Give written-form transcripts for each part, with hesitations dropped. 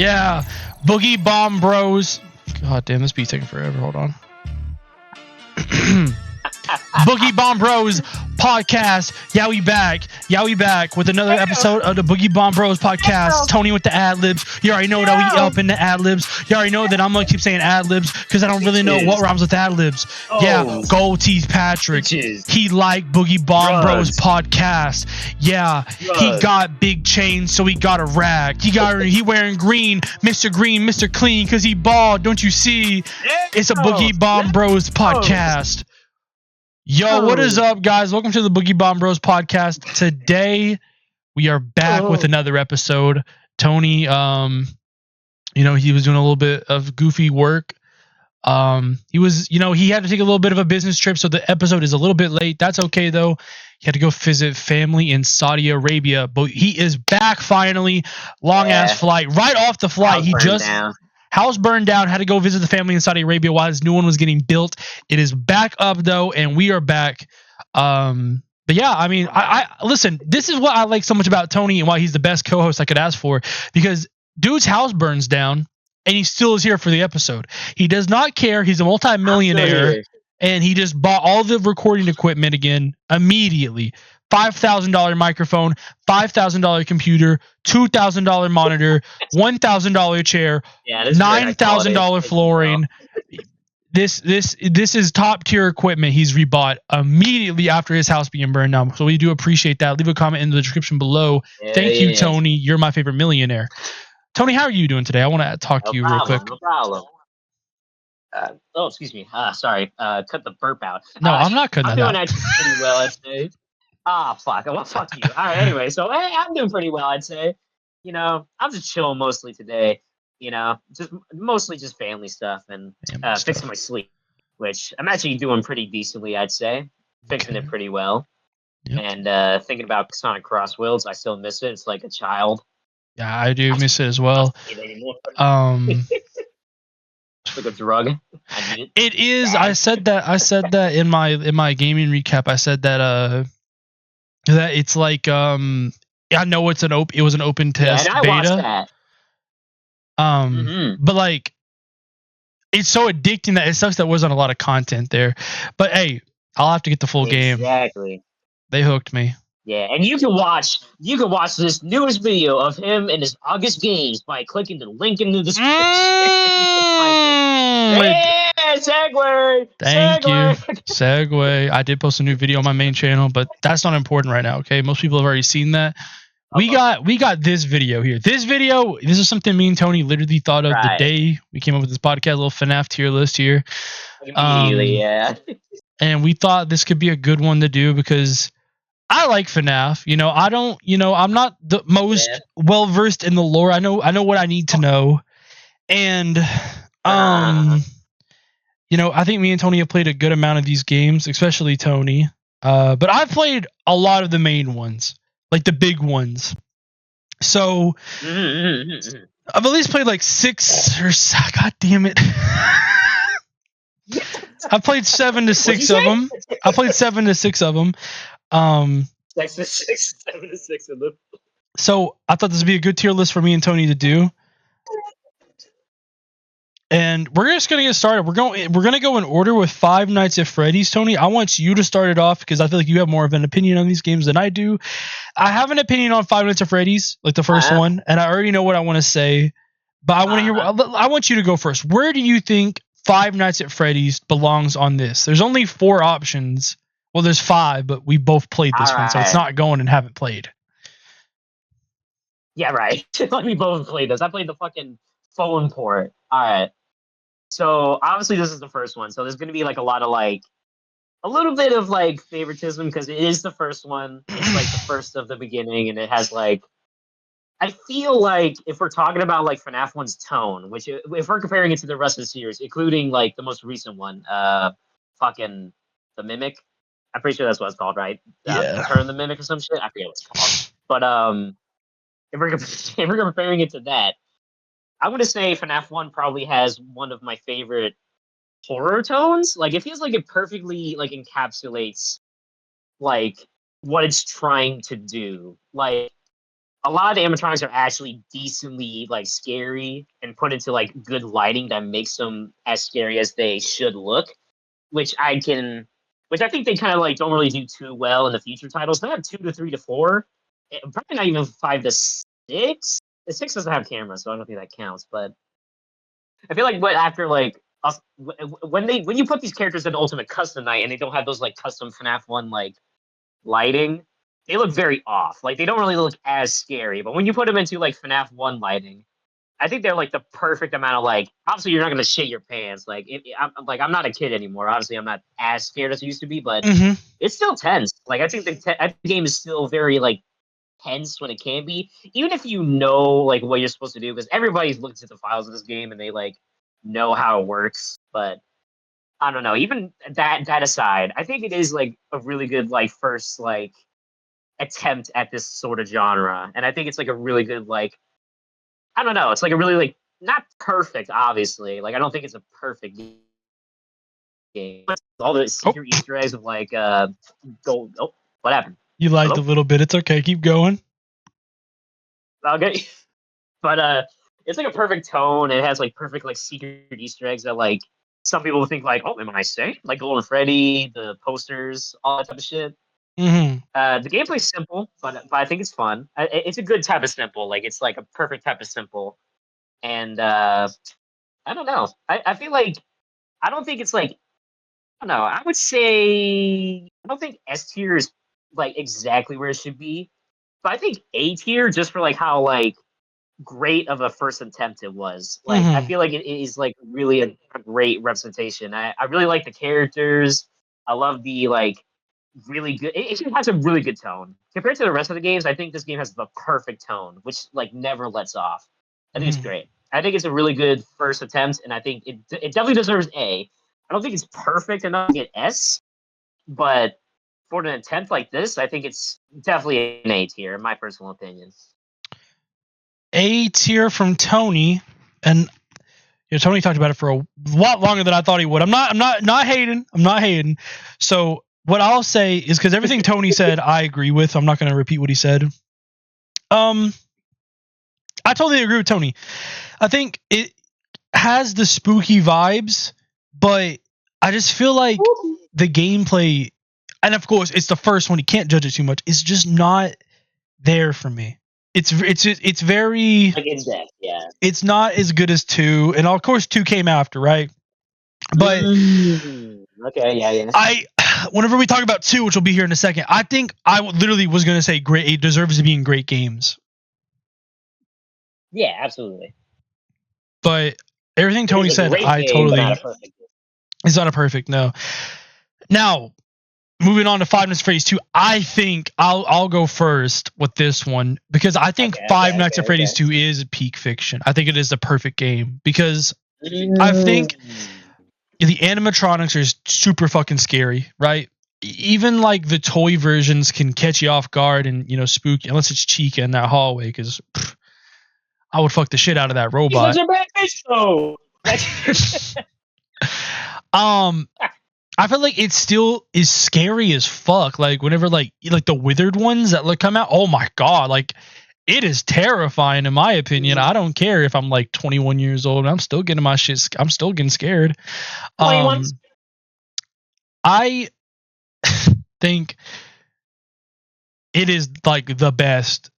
Yeah, Boogie Bomb Bros. God damn, this beat's taking forever. Hold on. Boogie Bomb Bros podcast. Yeah, we back. Yeah, we back with another episode of the Boogie Bomb Bros podcast. Tony with the ad libs. You already know that we up in the ad libs. You already know that I'm gonna keep saying ad libs because I don't really know what rhymes with ad libs. Yeah, Gold Teeth Patrick. He liked Boogie Bomb Bros podcast. Yeah, he got big chains, so he got a rag. He wearing green, Mr. Clean, because he bald. Don't you see? It's a Boogie Bomb Bros podcast. Yo, what is up, guys? Welcome to the Boogie Bomb Bros podcast. Today, we are back with another episode. Tony, he was doing a little bit of goofy work. He had to take a little bit of a business trip, so the episode is a little bit late. That's okay, though. He had to go visit family in Saudi Arabia, but he is back finally. Long-ass flight. Right off the flight, house burned down, had to go visit the family in Saudi Arabia while his new one was getting built. It is back up, though, and we are back. But yeah, I mean, I listen, this is what I like so much about Tony and why he's the best co-host I could ask for, because dude's house burns down, and he still is here for the episode. He does not care. He's a multi-millionaire, and he just bought all the recording equipment again immediately. $5,000 microphone, $5,000 computer, $2,000 monitor, $1,000 chair, $9,000 flooring. This is top tier equipment he's rebought immediately after his house being burned down. So we do appreciate that. Leave a comment in the description below. Thank you, Tony. You're my favorite millionaire. Tony, how are you doing today? I want to talk to you real quick. No problem. Excuse me. Sorry. Cut the burp out. No, I'm not cutting that out. I'm doing actually pretty well, I'd say. Fuck. Well, fuck you. All right, anyway. So, hey, I'm doing pretty well, I'd say. I'm just chilling mostly today. Mostly just family stuff and fixing my sleep, which I'm actually doing pretty decently, I'd say. Fixing it pretty well. Yep. And thinking about Sonic Cross Worlds, I still miss it. It's like a child. Yeah, I do miss it as well. Like a drug. It is. I said that in my gaming recap. I said that it's like I know it was an open test and I beta. Watched that. But like it's so addicting that it sucks that wasn't a lot of content there. But hey, I'll have to get the full game. Exactly. They hooked me. Yeah, and you can watch this newest video of him and his August games by clicking the link in the description. Yeah, segue. Thank you. Segue. I did post a new video on my main channel, but that's not important right now, okay? Most people have already seen that. We got this video here. This is something me and Tony literally thought of the day we came up with this podcast, a little FNAF tier list here. Immediately, yeah. And we thought this could be a good one to do because I like FNAF. I'm not the most well versed in the lore. I know what I need to know. And I think me and Tony have played a good amount of these games, especially Tony. But I've played a lot of the main ones, like the big ones. So I've at least played like 6 or God damn it. I've played 7 to 6 of them. 7 to 6 of them. 7 to 6 of them. So I thought this would be a good tier list for me and Tony to do. And we're just gonna get started. We're gonna go in order with Five Nights at Freddy's. Tony, I want you to start it off because I feel like you have more of an opinion on these games than I do. I have an opinion on Five Nights at Freddy's, like the first one, and I already know what I want to say. But I want to hear. I want you to go first. Where do you think Five Nights at Freddy's belongs on this? There's only 4 options. Well, there's 5, but we both played this one, so it's not going and haven't played. Yeah, right. We both played this. I played the fucking phone port. All right. So obviously this is the first one. So there's going to be like a lot of like a little bit of like favoritism because it is the first one. It's like the first of the beginning, and it has like I feel like if we're talking about like FNAF 1's tone, which if we're comparing it to the rest of the series, including like the most recent one, fucking the Mimic. I'm pretty sure that's what it's called, right? Turn the Mimic or some shit. I forget what it's called. But if we're comparing it to that, I'm gonna say FNAF 1 probably has one of my favorite horror tones. Like it feels like it perfectly like encapsulates like what it's trying to do. Like a lot of the animatronics are actually decently like scary and put into like good lighting that makes them as scary as they should look, which which I think they kind of like don't really do too well in the future titles. They have 2 to 3 to 4, probably not even 5 to 6. The 6 doesn't have cameras, so I don't think that counts. But I feel like after like when you put these characters in Ultimate Custom Night and they don't have those like custom FNAF 1 like lighting, they look very off. Like they don't really look as scary. But when you put them into like FNAF 1 lighting, I think they're like the perfect amount of like. Obviously, you're not gonna shit your pants. I'm not a kid anymore. Obviously, I'm not as scared as I used to be, but it's still tense. Like I think the game is still very like tense when it can be, even if you know like what you're supposed to do, because everybody's looked at the files of this game and they like know how it works. But I don't know. Even that aside, I think it is like a really good like first like attempt at this sort of genre, and I think it's like a really good like. I don't know. It's like a really like not perfect, obviously. Like I don't think it's a perfect game. All the secret Easter eggs of like gold. Oh, what happened? You liked a little bit. It's okay. Keep going. Okay, but it's like a perfect tone. It has like perfect like secret Easter eggs that like some people think like, oh, am I saying like Golden Freddy, the posters, all that type of shit. The gameplay's simple, but I think it's fun. It's a good type of simple. Like it's like a perfect type of simple. And I don't know. I feel like I don't think it's like I don't know. I would say I don't think S tier is like exactly where it should be, but I think A tier just for like how like great of a first attempt it was. Like I feel like it is like really a great representation. I really like the characters. I love the like really good. It just has a really good tone compared to the rest of the games. I think this game has the perfect tone, which like never lets off. I think it's great. I think it's a really good first attempt, and I think it definitely deserves A. I don't think it's perfect enough to get S, but for an attempt like this, I think it's definitely an A tier, in my personal opinion. A tier from Tony, and Tony talked about it for a lot longer than I thought he would. I'm not hating. I'm not hating. So what I'll say is because everything Tony said, I agree with. I'm not going to repeat what he said. I totally agree with Tony. I think it has the spooky vibes, but I just feel like the gameplay, and of course it's the first one, you can't judge it too much. It's just not there for me. It's very like in depth, yeah. It's not as good as 2, and of course 2 came after, right? But okay, yeah. Whenever we talk about 2, which will be here in a second, I think I literally was going to say great. It deserves to be in great games. Yeah, absolutely. But everything Tony said, I totally. It's not a perfect, no. Now, moving on to Five Nights at Freddy's 2, I think I'll go first with this one because I think Five Nights at Freddy's 2 is peak fiction. I think it is the perfect game because I think the animatronics are super fucking scary, right? Even like the toy versions can catch you off guard and spook you, unless it's Chica in that hallway, because I would fuck the shit out of that robot. I feel like it still is scary as fuck. Like whenever like the withered ones that come out, oh my god, like it is terrifying in my opinion. I don't care if I'm like 21 years old. I'm still getting my shit. I'm still getting scared. I think it is like the best,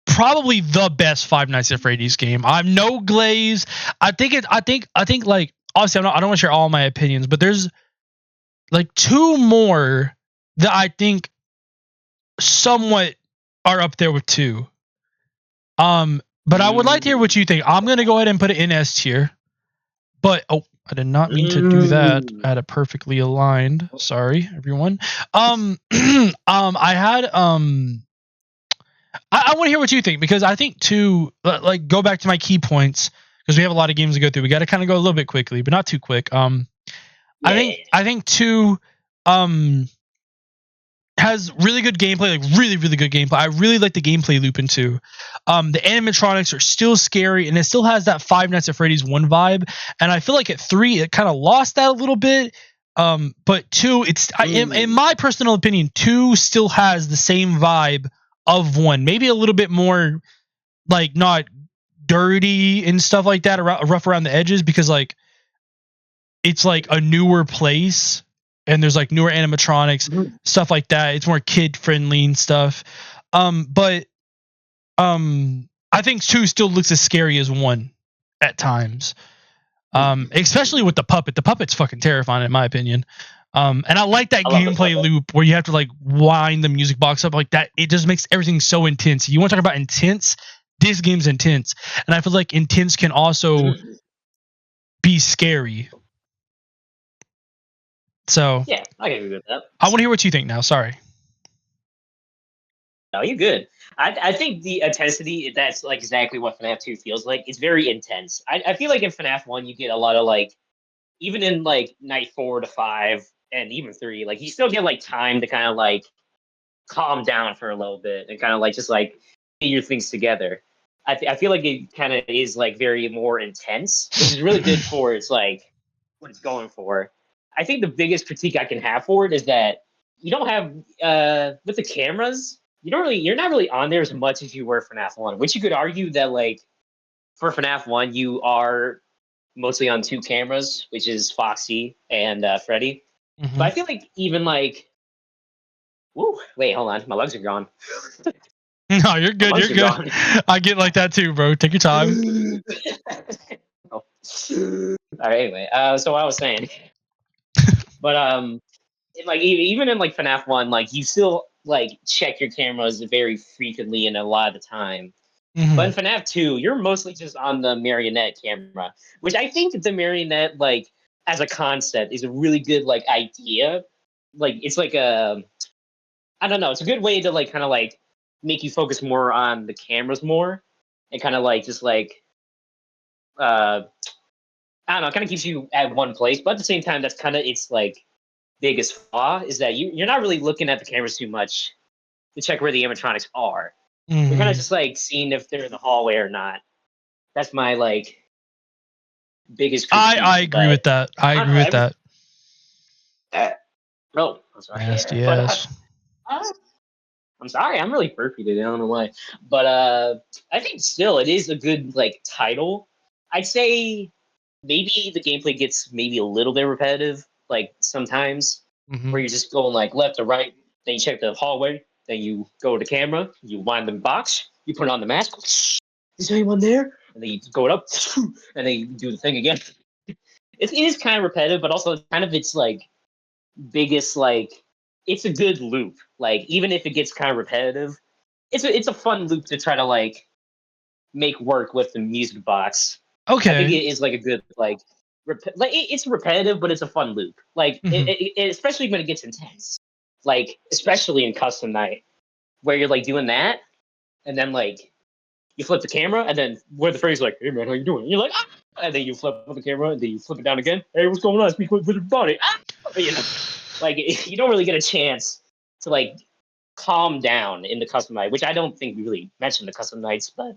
probably the best Five Nights at Freddy's game. I'm no glaze. I think like obviously I don't want to share all my opinions, but there's like 2 more that I think somewhat are up there with 2. But I would like to hear what you think. I'm gonna go ahead and put it in S tier. But I did not mean to do that. I had it perfectly aligned. Sorry, everyone. I want to hear what you think because I think 2. Like go back to my key points because we have a lot of games to go through. We got to kind of go a little bit quickly, but not too quick. I think 2 has really good gameplay, like really, really good gameplay. I really like the gameplay loop in 2. The animatronics are still scary, and it still has that Five Nights at Freddy's 1 vibe. And I feel like at 3, it kind of lost that a little bit. But 2, in my personal opinion, 2 still has the same vibe of one, maybe a little bit more like not dirty and stuff like that, rough around the edges, because like it's like a newer place and there's like newer animatronics, stuff like that. It's more kid friendly and stuff. But I think 2 still looks as scary as 1 at times. Especially with the puppet. The puppet's fucking terrifying in my opinion. And I like that gameplay loop where you have to like wind the music box up like that. It just makes everything so intense. You want to talk about intense? This game's intense, and I feel like intense can also be scary. So yeah, I can agree with that. I want to hear what you think now. Sorry. No, you're good. I think the intensity, that's like exactly what FNAF 2 feels like. It's very intense. I feel like in FNAF 1 you get a lot of like, even in like night 4 to 5 and even 3, like you still get like time to kind of like calm down for a little bit and kind of like just like get your things together. I feel like it kind of is like very more intense, which is really good for it's like what it's going for. I think the biggest critique I can have for it is that you don't have with the cameras, you're not really on there as much as you were for FNAF 1, which you could argue that like for FNAF 1 you are mostly on 2 cameras, which is Foxy and Freddy. Mm-hmm. But I feel like even like, woo, wait, hold on, my legs are gone. No, you're good. You're good. I get like that too, bro. Take your time. Oh. All right. Anyway, so what I was saying, but like even in like FNAF 1, like you still like check your cameras very frequently and a lot of the time. Mm-hmm. But in FNAF 2, you're mostly just on the marionette camera, which I think the marionette like as a concept is a really good like idea. Like it's like a, I don't know, it's a good way to like kind of like make you focus more on the cameras more and kind of like just like I don't know, it kind of keeps you at one place, but at the same time that's kind of its like biggest flaw is that you're not really looking at the cameras too much to check where the animatronics are. Mm-hmm. You're kind of just like seeing if they're in the hallway or not. That's my like biggest critique. I agree with that. I agree with that. Oh, I'm sorry. Nasty ass. I'm sorry, I'm really burpy today. I don't know why, but I think still it is a good like title. I'd say maybe the gameplay gets maybe a little bit repetitive, like sometimes where you're just going like left to right, then you check the hallway, then you go to the camera, you wind the box, you put on the mask. Is anyone there? And then you go up, and then you do the thing again. It is kind of repetitive, but also kind of its like biggest like, it's a good loop. Like even if it gets kind of repetitive, it's a fun loop to try to like make work with the music box. Okay. I think it is like a good like it's repetitive, but it's a fun loop. Like especially when it gets intense. Like especially in custom night, where you're like doing that, and then like you flip the camera, and then where the phrase like, "Hey man, how you doing?" And you're like, ah! And then you flip the camera, and then you flip it down again. Hey, what's going on? Speak with your body. Ah! You know, like you don't really get a chance to like calm down in the custom night, which I don't think we really mentioned the custom nights, but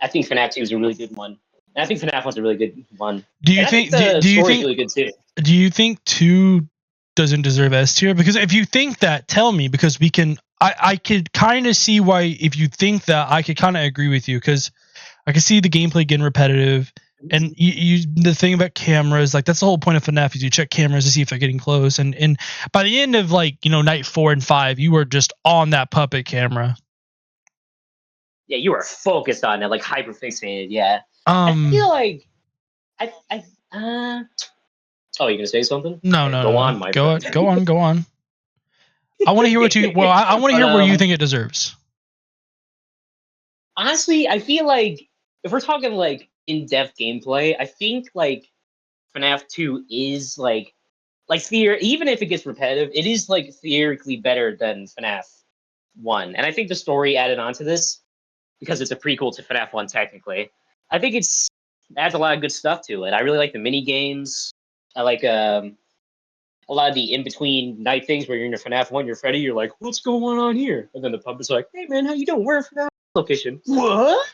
I think FNAF 2 is a really good one. And I think FNAF 1's a really good one. Do you think the story's really good too? Do you think 2 doesn't deserve S tier? Because if you think that, tell me, because we can I could kind of see why. If you think that, I could kind of agree with you, because I can see the gameplay getting repetitive, and you the thing about cameras, like that's the whole point of FNAF, is you check cameras to see if they're getting close, and by the end of like night 4 and 5, you were just on that puppet camera. Yeah, you are focused on it, like hyper fixated. Yeah, I feel like oh, you gonna say something? No. Go on, my friend. Go on. I want to hear what you. Well, I want to hear where you think it deserves. Honestly, I feel like if we're talking like in-depth gameplay, I think like FNAF 2 is like even if it gets repetitive, it is like theoretically better than FNAF 1. And I think the story added on to this, because it's a prequel to FNAF 1 technically, I think adds a lot of good stuff to it. I really like the mini games. I like a lot of the in-between night things where you're in a FNAF 1, you're Freddy, you're like, what's going on here? And then the puppet's like, hey man, how you doing? We're a FNAF location. What?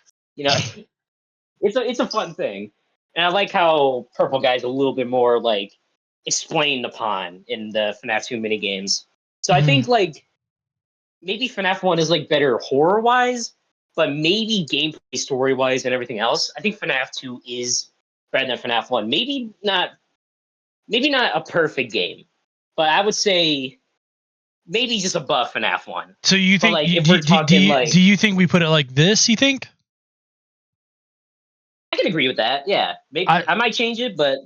It's a fun thing. And I like how Purple Guy's a little bit more like explained upon in the FNAF 2 minigames. So I think like maybe FNAF 1 is like better horror wise, but maybe gameplay, story wise, and everything else. I think FNAF 2 is better than FNAF 1. Maybe not a perfect game, but I would say maybe just above FNAF 1. So you think? Like, if we're talking do you think we put it like this? You think? I can agree with that. Yeah, maybe I might change it, but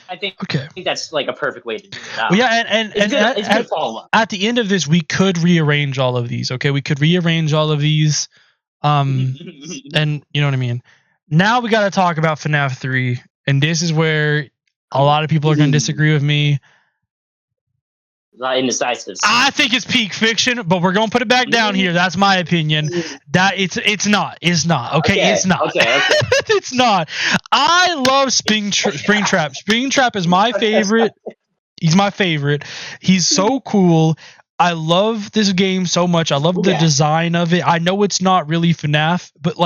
I think that's like a perfect way to do it. Well, yeah, and it's good follow-up. At the end of this, we could rearrange all of these. Okay, we could rearrange all of these. And you know what I mean. Now we got to talk about FNAF 3, and this is where a lot of people are going to disagree with me. Not indecisive. I think it's peak fiction, but we're gonna put it back down here. That's my opinion. That it's not. It's not. Okay, it's not. Okay. It's not. I love Springtrap. Springtrap is my favorite. He's my favorite. He's so cool. I love this game so much. I love the design of it. I know it's not really FNAF, but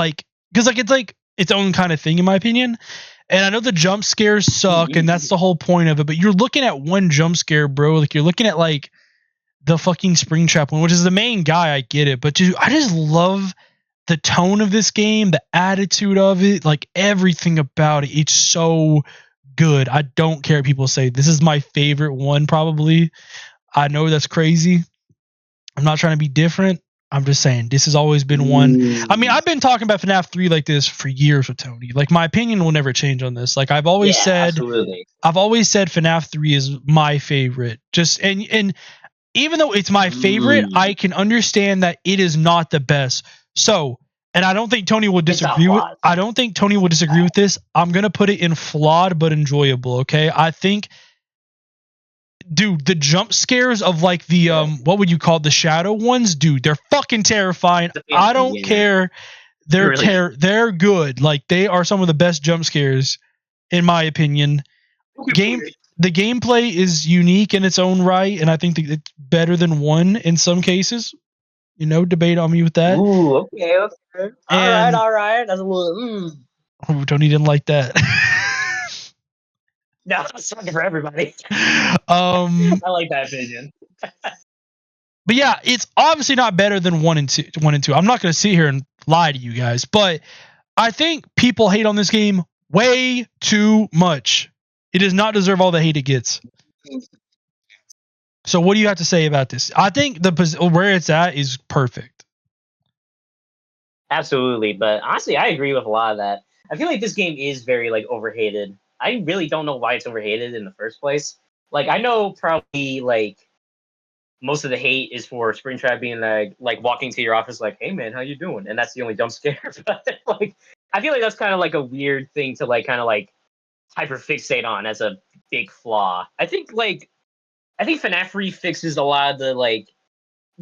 because it's like its own kind of thing in my opinion. And I know the jump scares suck, and that's the whole point of it. But you're looking at one jump scare, bro. Like you're looking at like the fucking Springtrap one, which is the main guy. I get it, but dude, I just love the tone of this game, the attitude of it, like everything about it. It's so good. I don't care what people say. This is my favorite one, probably. I know that's crazy. I'm not trying to be different. I'm just saying this has always been one. I mean, I've been talking about FNAF 3 like this for years with Tony. Like my opinion will never change on this. Like I've always said, FNAF 3 is my favorite. Just and even though it's my favorite, I can understand that it is not the best. So, and I don't think Tony will disagree with. I don't think Tony will disagree with this. I'm gonna put it in flawed but enjoyable. Okay, I think. Dude, the jump scares of like the what would you call it, the shadow ones, dude, they're fucking terrifying. I don't care. They're good. Like they are some of the best jump scares in my opinion. The gameplay is unique in its own right, and I think that it's better than 1 in some cases. You know, debate on me with that. Ooh, okay. All right. That's a little Oh, Tony didn't like that. No, it's not for everybody. I like that opinion. But yeah, it's obviously not better than 1 and 2. I'm not going to sit here and lie to you guys, but I think people hate on this game way too much. It does not deserve all the hate it gets. So what do you have to say about this? I think where it's at is perfect. Absolutely, but honestly, I agree with a lot of that. I feel like this game is very like overhated. I really don't know why it's overhated in the first place. Like, I know probably like most of the hate is for Springtrap being like walking to your office like, "Hey man, how you doing?" And that's the only jump scare. But like, I feel like that's kind of like a weird thing to like kind of like hyperfixate on as a big flaw. I think FNAF 3 fixes a lot of the like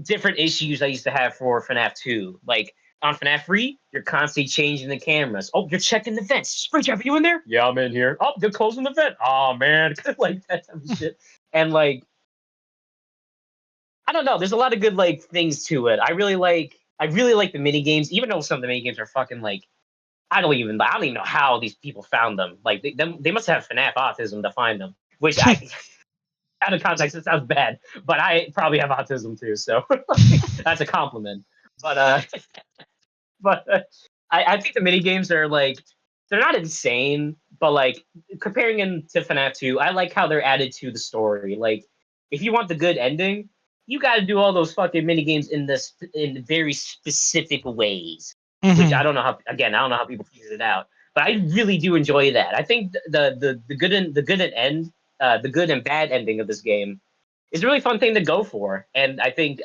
different issues I used to have for FNAF 2. Like on FNAF 3, you're constantly changing the cameras. Oh, you're checking the vents. Springtrap, are you in there? Yeah, I'm in here. Oh, they're closing the vent. Oh man, like that type of shit. And like, I don't know. There's a lot of good like things to it. I really like the mini games, even though some of the mini games are fucking like I don't even know how these people found them. Like they must have FNAF autism to find them. Which I out of context it sounds bad, but I probably have autism too, so that's a compliment. But I think the mini games are like they're not insane, but like comparing them to FNAF 2, I like how they're added to the story. Like if you want the good ending, you got to do all those fucking mini games in very specific ways, which I don't know how people figure it out, but I really do enjoy that. I think the good and bad ending of this game is a really fun thing to go for, and I think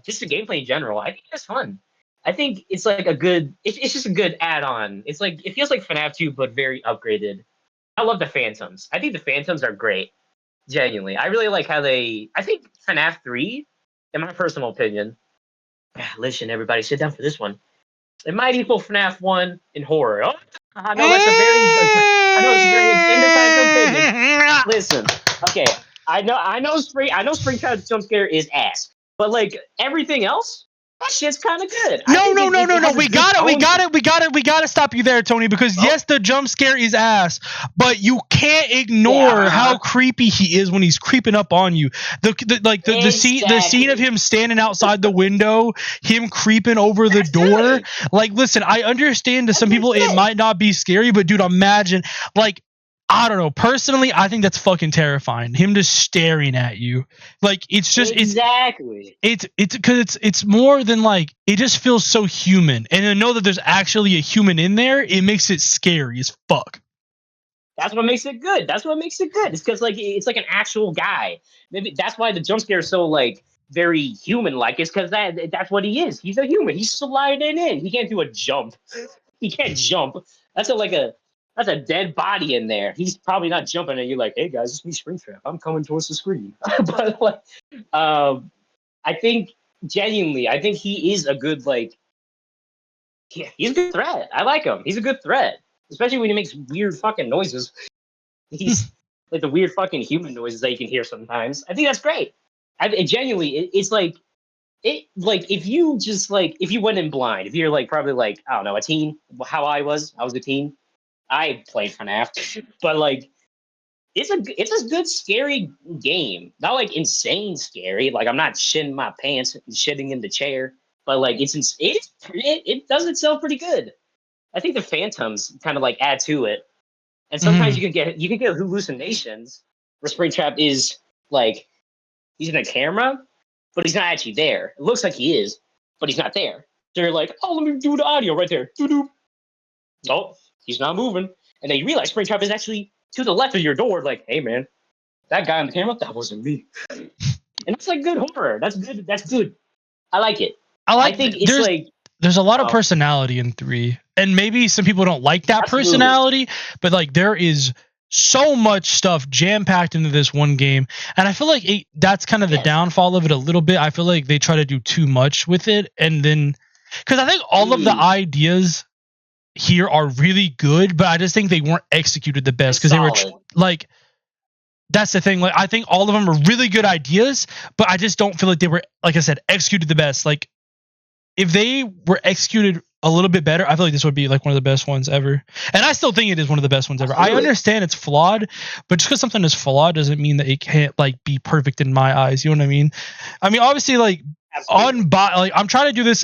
just the gameplay in general, I think it's fun. I think it's like it's just a good add-on. It's like it feels like FNAF 2 but very upgraded. I love the Phantoms. I think the Phantoms are great. Genuinely, I really like how I think FNAF 3, in my personal opinion, listen, everybody, sit down for this one. It might equal FNAF 1 in horror. Oh, I know it's a very indecisive opinion. Listen, okay, I know Springtrap's jump scare is ass, but like everything else, That shit's kind of good. No. We gotta stop you there, Tony, because yes, the jump scare is ass, but you can't ignore how creepy he is when he's creeping up on you. The scene of him standing outside the window, him creeping over the door. Good. Like, listen, I understand to some people it might not be scary, but dude, imagine, like, I don't know. Personally, I think that's fucking terrifying. Him just staring at you, like it's just exactly. It's because it's more than like it just feels so human, and to know that there's actually a human in there, it makes it scary as fuck. That's what makes it good. It's because like it's like an actual guy. Maybe that's why the jump scare is so like very human like. It's because that's what he is. He's a human. He's sliding in. He can't do a jump. He can't jump. That's a dead body in there. He's probably not jumping, and you're like, "Hey guys, it's me, Springtrap. I'm coming towards the screen." But like, I think genuinely, I think he is a good like. Yeah, he's a good threat. I like him. He's a good threat, especially when he makes weird fucking noises. He's like the weird fucking human noises that you can hear sometimes. I think that's great. It's like if you just like if you went in blind, if you're like probably like I don't know a teen, how I was a teen. I played FNAF, but like it's a good scary game. Not like insane scary. Like I'm not shitting my pants and shitting in the chair, but like it does itself pretty good. I think the phantoms kind of like add to it, and sometimes you can get hallucinations where Springtrap is like he's in a camera, but he's not actually there. It looks like he is, but he's not there. They're like, oh, let me do the audio right there. Doo-doo. Oh, he's not moving. And then you realize Springtrap is actually to the left of your door, like, hey man, that guy on the camera, that wasn't me. And that's like good horror. That's good. That's good. I like it. I think it's like there's a lot of personality in 3. And maybe some people don't like that personality, but like there is so much stuff jam-packed into this one game. And I feel like that's kind of the downfall of it a little bit. I feel like they try to do too much with it. And then, because I think all of the ideas here are really good, but I just think they weren't executed the best because they were like, that's the thing. Like, I think all of them are really good ideas, but I just don't feel like they were, like I said, executed the best. Like, if they were executed a little bit better, I feel like this would be like one of the best ones ever. And I still think it is one of the best ones ever. Absolutely. I understand it's flawed, but just because something is flawed doesn't mean that it can't like be perfect in my eyes. You know what I mean? I mean, obviously, like I'm trying to do this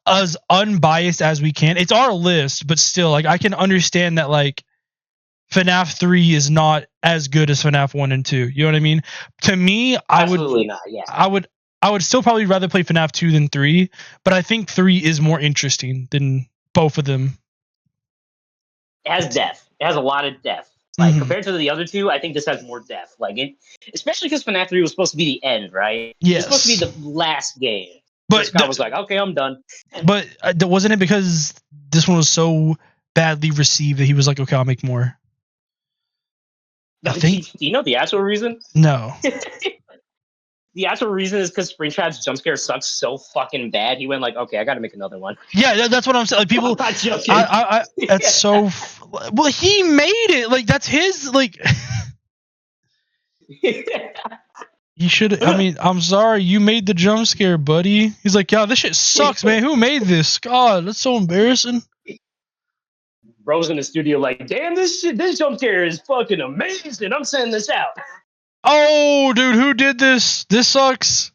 as unbiased as we can. It's our list, but still, like I can understand that like FNAF 3 is not as good as FNAF 1 and 2. You know what I mean? To me, I would still probably rather play FNAF 2 than 3, but I think 3 is more interesting than both of them. It has depth. It has a lot of depth. Like compared to the other two, I think this has more depth. Like it, especially because FNAF 3 was supposed to be the end, right? Yes. It's supposed to be the last game. But this guy was like, "Okay, I'm done." But wasn't it because this one was so badly received that he was like, "Okay, I'll make more"? No, do you know the actual reason? No. The actual reason is because Springtrap's jump scare sucks so fucking bad. He went like, "Okay, I got to make another one." Yeah, that's what I'm saying. Like people, I'm not joking. That's so. Well, he made it. Like that's his. Like. You should. I mean, I'm sorry. You made the jump scare, buddy. He's like, "Yeah, this shit sucks, man. Who made this? God, that's so embarrassing." Bro's in the studio like, "Damn, this jump scare is fucking amazing. I'm sending this out." Oh, dude, who did this? This sucks.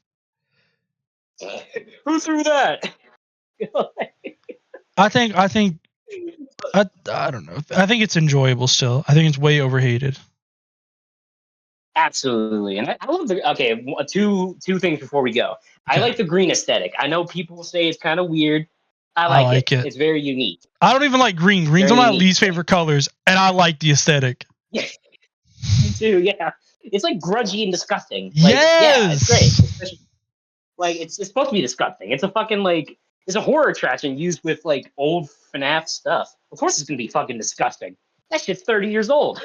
Who threw that? I don't know. I think it's enjoyable still. I think it's way overhated. Absolutely, and I love the. Okay, two things before we go. Okay. I like the green aesthetic. I know people say it's kind of weird. I like it. It's very unique. I don't even like green. Green's one of my least favorite colors, and I like the aesthetic. Yeah, me too. Yeah, it's like grungy and disgusting. Like, yes, yeah, it's great. Especially, like it's supposed to be disgusting. It's a fucking like it's a horror attraction used with like old FNAF stuff. Of course, it's gonna be fucking disgusting. That shit's 30 years old.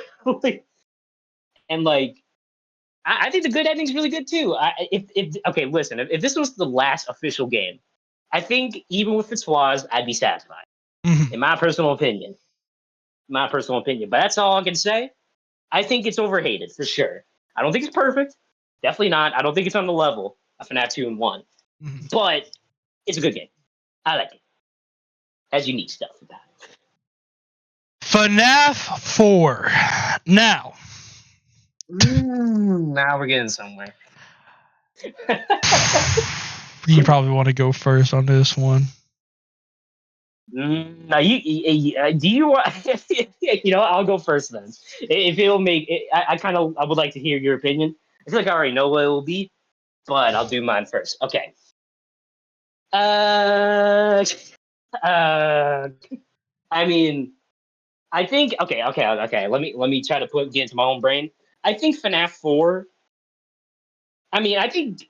And like. I think the good ending's really good too. If this was the last official game, I think even with its flaws, I'd be satisfied. In my personal opinion. But that's all I can say. I think it's overhated for sure. I don't think it's perfect. Definitely not. I don't think it's on the level of FNAF 2 and 1. But It's a good game. I like it. Has unique stuff about it. FNAF 4. Now Now we're getting somewhere. you probably want to go first on this one. Now do you want? I'll go first then. If it'll make it, I would like to hear your opinion. I feel like I already know what it will be, but I'll do mine first. Okay. I mean, I think okay. Let me try to get into my own brain. I think FNAF 4. I mean, I think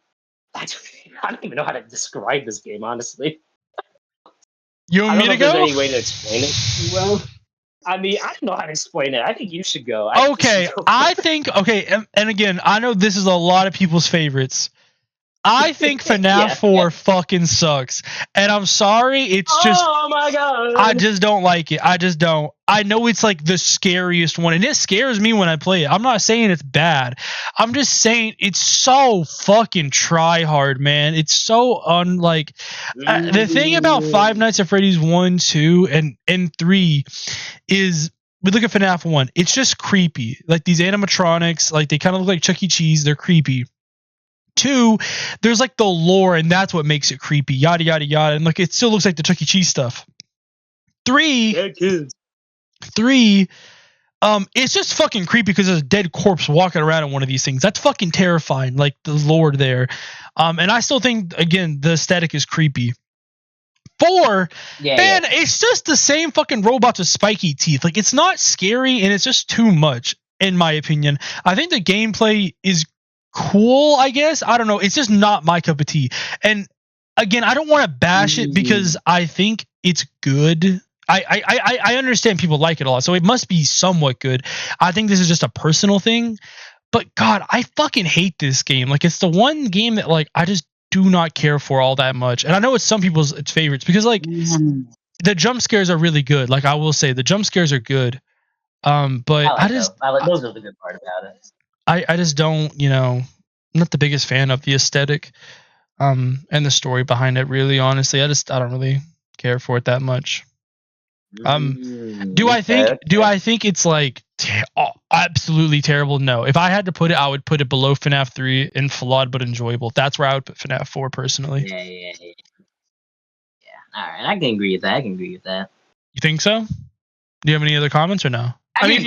I don't even know how to describe this game, honestly. You want I me don't know to if there's go? any way to explain it well. I mean, I don't know how to explain it. I think you should go. Okay, I think and again, I know this is a lot of people's favorites. I think FNAF 4 fucking sucks. And I'm sorry, it's just oh my god. I just don't like it. I just don't. I know it's like the scariest one, and it scares me when I play it. I'm not saying it's bad. I'm just saying it's so fucking try hard, man. It's so unlike the thing about Five Nights at Freddy's 1, 2, and 3 is we look at FNAF 1. It's just creepy. Like these animatronics, like they kind of look like Chuck E. Cheese. They're creepy. 2, there's like the lore, and that's what makes it creepy. Yada yada yada, and like it still looks like the Chuck E. Cheese stuff. 3, it's just fucking creepy because there's a dead corpse walking around in one of these things. That's fucking terrifying. Like the lore there, and I still think again the aesthetic is creepy. 4, man, it's just the same fucking robots with spiky teeth. Like it's not scary, and it's just too much, in my opinion. I think the gameplay is cool, I guess. I don't know. It's just not my cup of tea. And again, I don't want to bash it because I think it's good. I understand people like it a lot, so it must be somewhat good. I think this is just a personal thing. But God, I fucking hate this game. Like it's the one game that like I just do not care for all that much. And I know it's some people's favorites because like the jump scares are really good. Like I will say the jump scares are good. But those are the good part about it. I just don't, I'm not the biggest fan of the aesthetic and the story behind it, really, honestly. I don't really care for it that much. Do I think it's like absolutely terrible? No. If I had to put it, I would put it below FNAF 3 and flawed but enjoyable. That's where I would put FNAF 4 personally. Yeah. All right, I can agree with that. You think so? Do you have any other comments or no? I mean,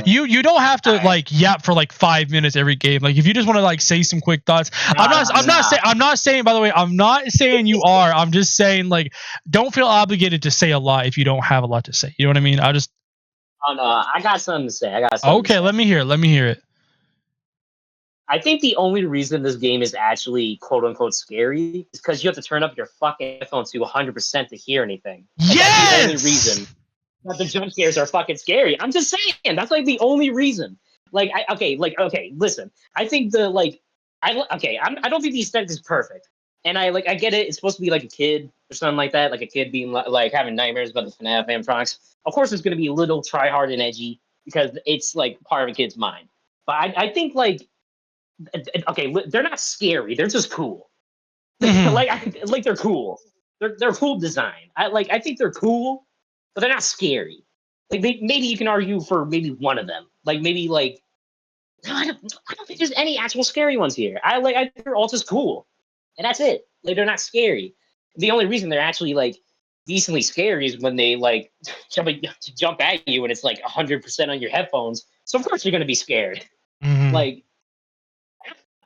you don't have to like yap for like 5 minutes every game. Like if you just want to like say some quick thoughts. I'm not saying, by the way, I'm not saying you are. I'm just saying like don't feel obligated to say a lot if you don't have a lot to say. You know what I mean? Oh no, I got something to say. Okay, let me hear it. I think the only reason this game is actually quote unquote scary is because you have to turn up your fucking headphones to 100% to hear anything. Yes! That's the only reason. But the jump scares are fucking scary. I'm just saying that's like the only reason. Listen. I think I don't think the aesthetic is perfect, and I get it. It's supposed to be like a kid or something like that, like a kid being like having nightmares about the FNAF animatronics. Of course, it's going to be a little try hard and edgy because it's like part of a kid's mind. But I think they're not scary. They're just cool. Mm-hmm. They're cool. They're cool design. I think they're cool. But they're not scary. Like maybe you can argue for maybe one of them. Like maybe I don't think there's any actual scary ones here. I think they're all just cool, and that's it. Like they're not scary. The only reason they're actually like decently scary is when they like jump at you and it's like 100% on your headphones. So of course you're gonna be scared. Mm-hmm. Like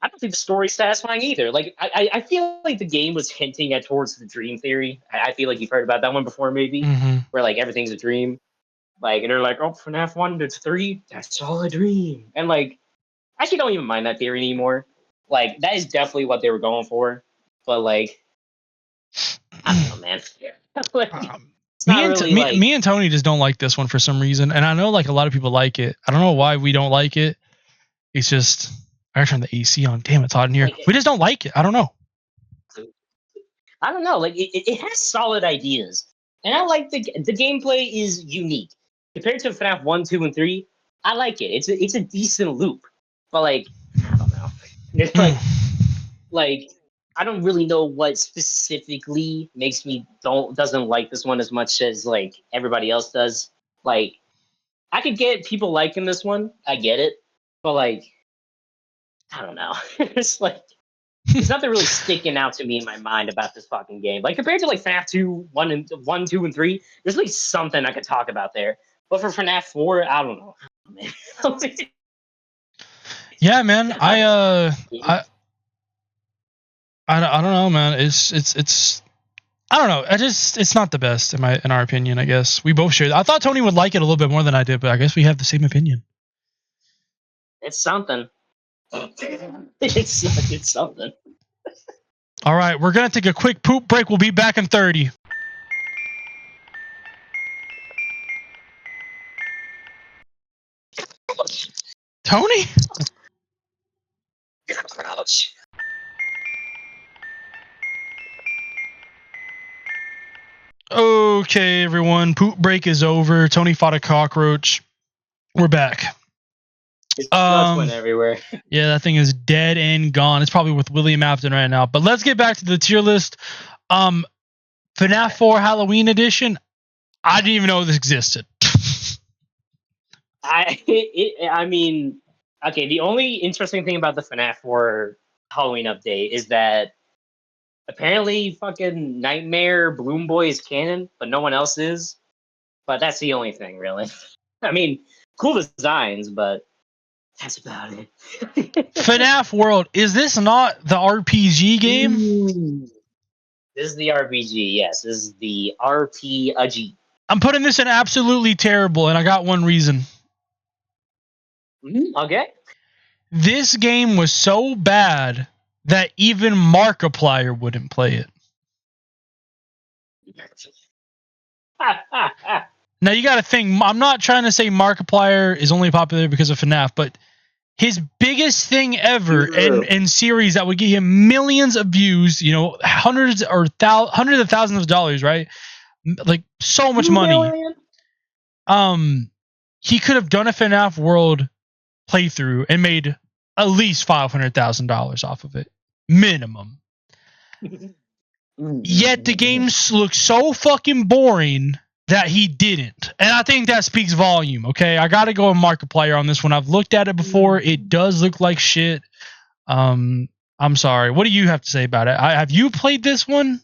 I don't think the story's satisfying either. Like I feel like the game was hinting at towards the dream theory. I feel like you've heard about that one before, maybe, where like everything's a dream. Like and they're like, oh, FNAF 1 to 3, that's all a dream. And like, I actually don't even mind that theory anymore. Like that is definitely what they were going for. But like, I don't know, man. Me and Tony just don't like this one for some reason, and I know like a lot of people like it. I don't know why we don't like it. It's just. I turn the AC on. Damn, it's hot in here. We just don't like it. I don't know. Like it has solid ideas, and I like the gameplay is unique compared to FNAF 1, 2, and 3. I like it. It's a decent loop, but like I don't know. It's like I don't really know what specifically makes me doesn't like this one as much as like everybody else does. Like, I could get people liking this one. I get it, but like, I don't know. It's like there's nothing really sticking out to me in my mind about this fucking game. Like compared to like FNAF 2, 1, 2, and 3, there's at least something I could talk about there. But for FNAF 4, I don't know. Man. Yeah, man. I don't know, man. It's I don't know. It's not the best in our opinion. I guess we both share. I thought Tony would like it a little bit more than I did, but I guess we have the same opinion. It's something. It's something. All right, we're gonna take a quick poop break. We'll be back in 30. Tony? Crouch. Okay, everyone. Poop break is over. Tony fought a cockroach. We're back. It just went everywhere. Yeah, that thing is dead and gone. It's probably with William Afton right now. But let's get back to the tier list. FNAF 4 Halloween Edition. I didn't even know this existed. I mean, okay. The only interesting thing about the FNAF 4 Halloween update is that apparently fucking Nightmare Bloom Boy is canon, but no one else is. But that's the only thing, really. I mean, cool designs, but that's about it. FNAF World, is this not the RPG game? This is the RPG, yes. This is the RPG. I'm putting this in absolutely terrible, and I got one reason. Okay. This game was so bad that even Markiplier wouldn't play it. Now you got to think, I'm not trying to say Markiplier is only popular because of FNAF, but his biggest thing ever in series that would get him millions of views, you know, hundreds of thousands of dollars, right? Like so much money. He could have done a FNAF World playthrough and made at least $500,000 off of it, minimum. Yet the game looks so fucking boring that he didn't. And I think that speaks volume, okay? I got to go with Markiplier on this one. I've looked at it before. It does look like shit. I'm sorry. What do you have to say about it? Have you played this one?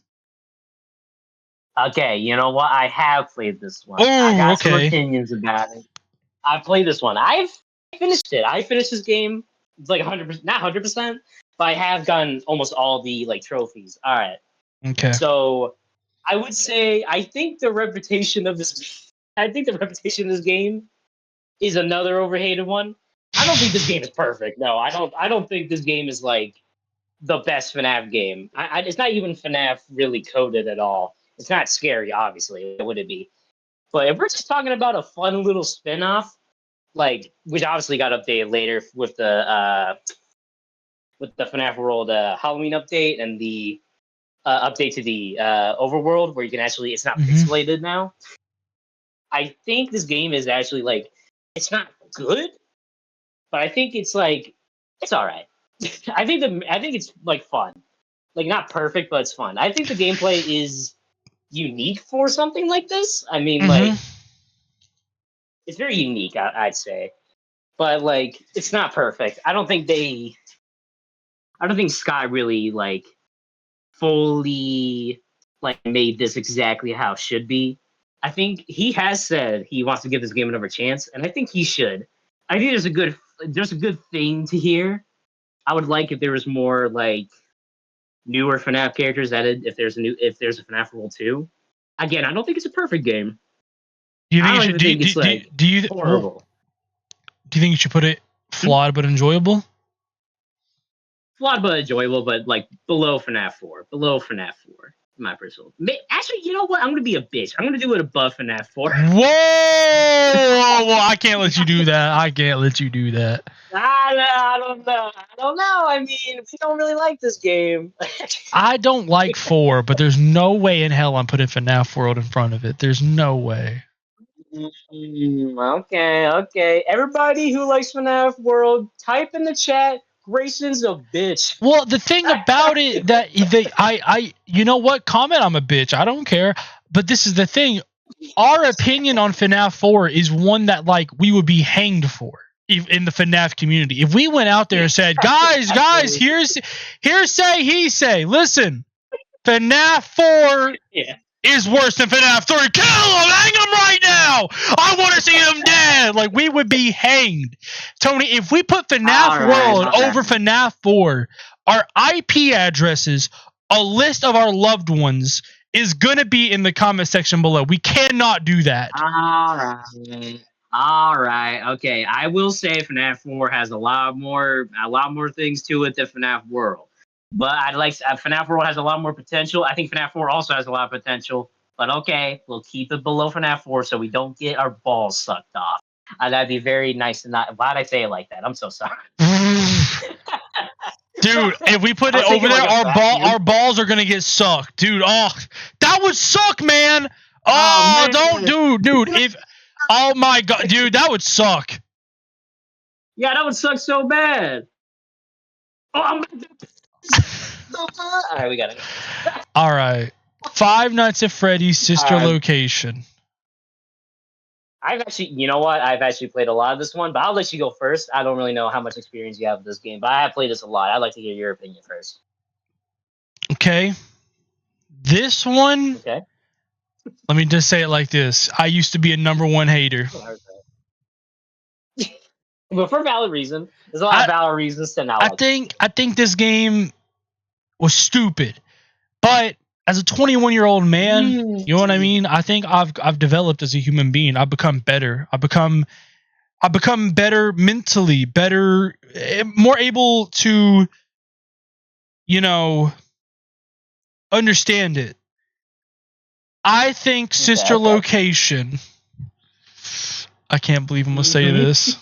Okay, you know what? I have played this one. I got some opinions about it. I played this one. I've finished it. I finished this game. It's like 100%, not 100%, but I have gotten almost all the like trophies. All right. Okay. So I would say I think the reputation of this game is another overhated one. I don't think this game is perfect. No, I don't think this game is like the best FNAF game. It's not even FNAF really coded at all. It's not scary, obviously. What would it be? But if we're just talking about a fun little spin-off, like which obviously got updated later with the FNAF World Halloween update and the update to the overworld where you can actually, it's not pixelated now. I think this game is actually like, it's not good, but I think it's like, it's all right. I think it's like fun, like not perfect, but it's fun. I think the gameplay is unique for something like this. I mean, like it's very unique, I'd say, but like it's not perfect. I don't think Sky really like fully like made this exactly how it should be. I think he has said he wants to give this game another chance, and I think he should. I think there's a good thing to hear. I would like if there was more like newer FNAF characters added. If there's a FNAF World 2. Again, I don't think it's a perfect game. Do you think it's horrible? Do you think you should put it flawed but enjoyable? Flawed but enjoyable, but like below FNAF 4. Below FNAF 4. My personal. Actually, you know what? I'm gonna be a bitch. I'm gonna do it above FNAF 4. Whoa! I can't let you do that. I don't know. I mean, we don't really like this game. I don't like 4, but there's no way in hell I'm putting FNAF World in front of it. There's no way. Okay. Everybody who likes FNAF World, type in the chat Grayson's a bitch. Well, the thing about it that you know what? Comment I'm a bitch. I don't care. But this is the thing. Our opinion on FNAF 4 is one that like we would be hanged for in the FNAF community. If we went out there and said, guys, here's say he say, listen, FNAF 4 is worse than FNAF 3. Kill him! Hang him right now! I want to see him dead! Like, we would be hanged. Tony, if we put FNAF World over FNAF 4, our IP addresses, a list of our loved ones, is going to be in the comment section below. We cannot do that. All right. Okay. I will say FNAF 4 has a lot more things to it than FNAF World. But I'd like FNAF World has a lot more potential. I think FNAF 4 also has a lot of potential. But okay, we'll keep it below FNAF 4 so we don't get our balls sucked off. That'd be very nice to not. Why'd I say it like that? I'm so sorry. Dude, if we put it over there, our balls are gonna get sucked, dude. Oh, that would suck, man. Oh, don't, dude. If, oh my god, dude, that would suck. Yeah, that would suck so bad. Oh, all right, we got it. All right, Five Nights at Freddy's sister location. I've actually, you know what? I've actually played a lot of this one, but I'll let you go first. I don't really know how much experience you have with this game, but I have played this a lot. I'd like to hear your opinion first. Okay. This one. Okay. Let me just say it like this: I used to be a #1 hater. But for valid reason, there's a lot of valid reasons to not. I think this game was stupid, but as a 21-year-old man, you know what I mean? I think I've developed as a human being. I've become better. I've become better mentally, better, more able to, you know, understand it. I think sister location, I can't believe I'm gonna say this,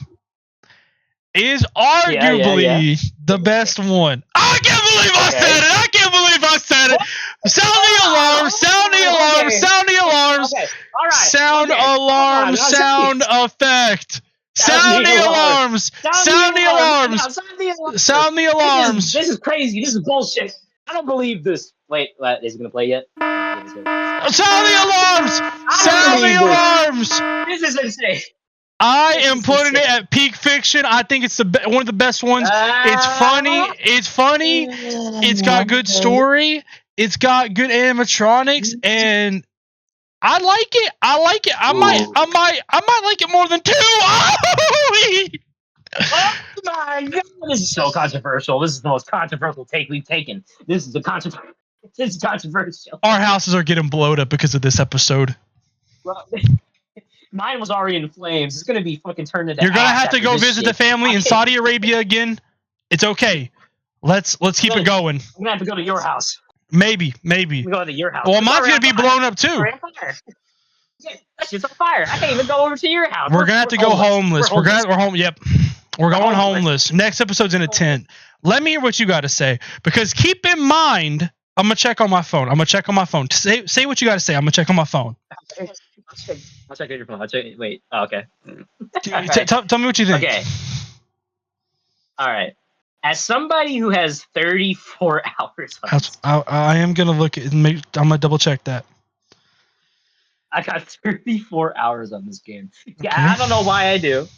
is arguably the best one. I can't believe I said it. I can't believe I said it. Sound the alarm. Sound the alarm. Sound the alarms. All right. Sound alarm. Sound effect. Sound the alarms. Sound the alarms. Sound the alarms. This is crazy. This is bullshit. I don't believe this. Wait, is it gonna play yet? Sound the alarms. Sound the alarms. This is insane. I am putting it at peak fiction. I think it's one of the best ones. It's funny. It's funny. It's got good story. It's got good animatronics, and I like it. I might like it more than 2. Oh my god! This is so controversial. This is the most controversial take we've taken. This is controversial. Our houses are getting blown up because of this episode. Well, mine was already in flames. It's gonna be fucking turned into. You're gonna have to go visit the family in Saudi Arabia again. It's okay. Let's keep it going. I'm gonna have to go to your house. Maybe. I'm going to your house. Well, mine's gonna be blown up too. That shit's on fire. I can't even go over to your house. We're gonna have to go homeless. We're home. Yep. We're going homeless. Next episode's in a tent. Let me hear what you got to say, because keep in mind, I'm gonna check on my phone. Say what you got to say. I'm gonna check on my phone. I'll check on your phone. Wait. Oh, okay. Tell me what you think. Okay. All right. As somebody who has 34 hours on this, I am gonna look at. I'm gonna double check that. I got 34 hours on this game. Yeah, I don't know why I do.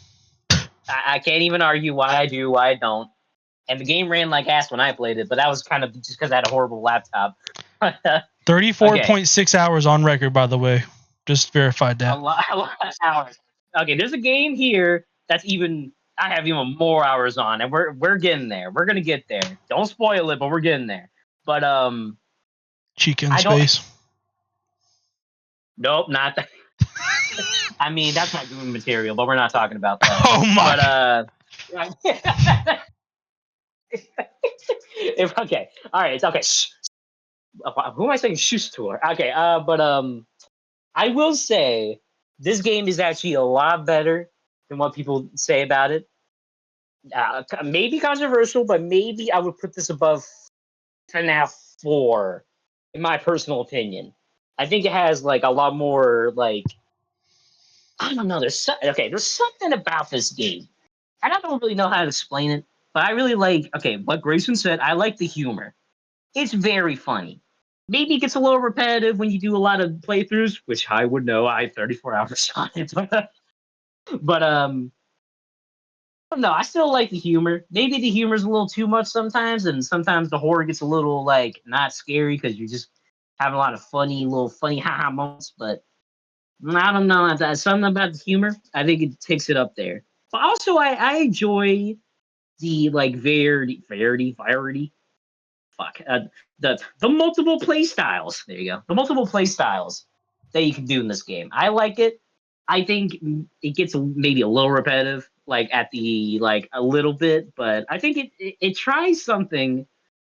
I can't even argue why I do, why I don't. And the game ran like ass when I played it, but that was kind of just because I had a horrible laptop. 34.6 hours on record, by the way. Just verified that. A lot of hours. Okay, there's a game here that's I have even more hours on, and we're getting there. We're gonna get there. Don't spoil it, but we're getting there. But Cheek in space. Nope, not that. I mean, that's not Goon material, but we're not talking about that. Oh my. But okay, all right, it's okay. Shh. Who am I saying shoosh to? Okay, but I will say this game is actually a lot better than what people say about it. Maybe controversial, but maybe I would put this above FNAF 4, in my personal opinion. I think it has like a lot more like, I don't know. There's something about this game, and I don't really know how to explain it. But I really like, okay, what Grayson said, I like the humor. It's very funny. Maybe it gets a little repetitive when you do a lot of playthroughs, which I would know. I have 34 hours on it. But no, I still like the humor. Maybe the humor's a little too much sometimes, and sometimes the horror gets a little like not scary because you're just having a lot of funny haha moments. But I don't know. Something about the humor, I think it takes it up there. But also, I enjoy the like variety. Fuck. The multiple play styles. There you go. The multiple play styles that you can do in this game. I like it. I think it gets maybe a little repetitive, like at the like a little bit, but I think it tries something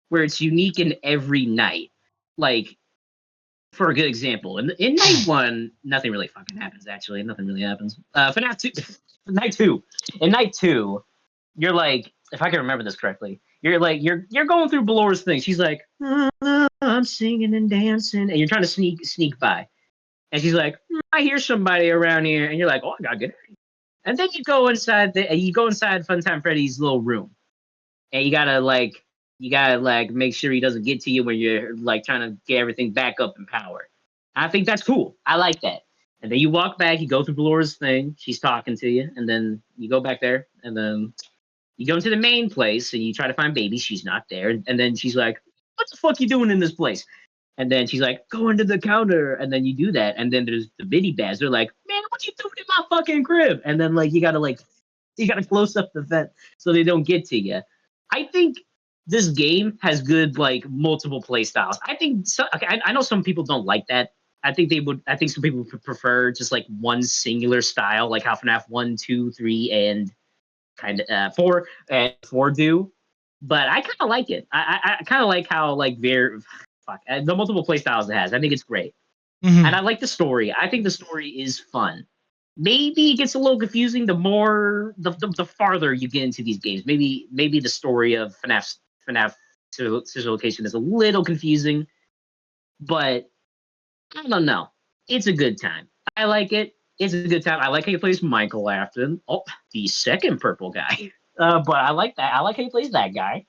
where it's unique in every night. Like for a good example, in night one, nothing really fucking happens. Actually, nothing really happens. FNAF two, night two. In night two, you're like, if I can remember this correctly, you're going through Balora's thing. She's like, I'm singing and dancing, and you're trying to sneak by, and she's like, I hear somebody around here, and you're like, oh, I gotta get it. And then you go inside Funtime Freddy's little room, and you gotta make sure he doesn't get to you when you're like trying to get everything back up in power. I think that's cool. I like that. And then you walk back, you go through Balora's thing, she's talking to you, and then you go back there, and then you go into the main place and you try to find baby. She's not there. And then she's like, what the fuck you doing in this place? And then she's like, go into the counter. And then you do that. And then there's the bitty bats. They're like, man, what you doing in my fucking crib? And then you gotta close up the vent so they don't get to you. I think this game has good like multiple play styles. I think I know some people don't like that. I think some people prefer just like one singular style, like how FNAF 1, 2, 3, and kind of four do, but I kind of like it. I kind of like how like the multiple play styles it has. I think it's great, and I like the story. I think the story is fun. Maybe it gets a little confusing the farther you get into these games. Maybe the story of FNAF Sister Location is a little confusing, but I don't know. It's a good time. I like it. It's a good time. I like how he plays Michael Afton. Oh, the second purple guy. But I like that. I like how he plays that guy.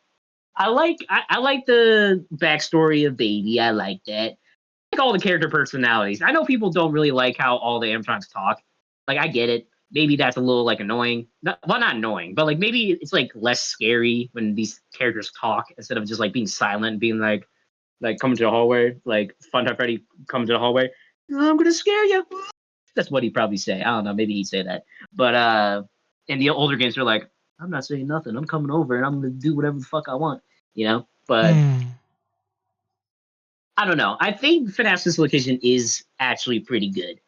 I like the backstory of Baby. I like that. I like all the character personalities. I know people don't really like how all the animatronics talk. Like I get it. Maybe that's a little like annoying. Not annoying, but like maybe it's like less scary when these characters talk instead of just like being silent and being like coming to the hallway, like Funtime Freddy coming to the hallway. I'm gonna scare you. That's what he'd probably say. I don't know. Maybe he'd say that. But in the older games, they're like, I'm not saying nothing. I'm coming over and I'm gonna do whatever the fuck I want. But I don't know. I think FNAF Sister Location is actually pretty good.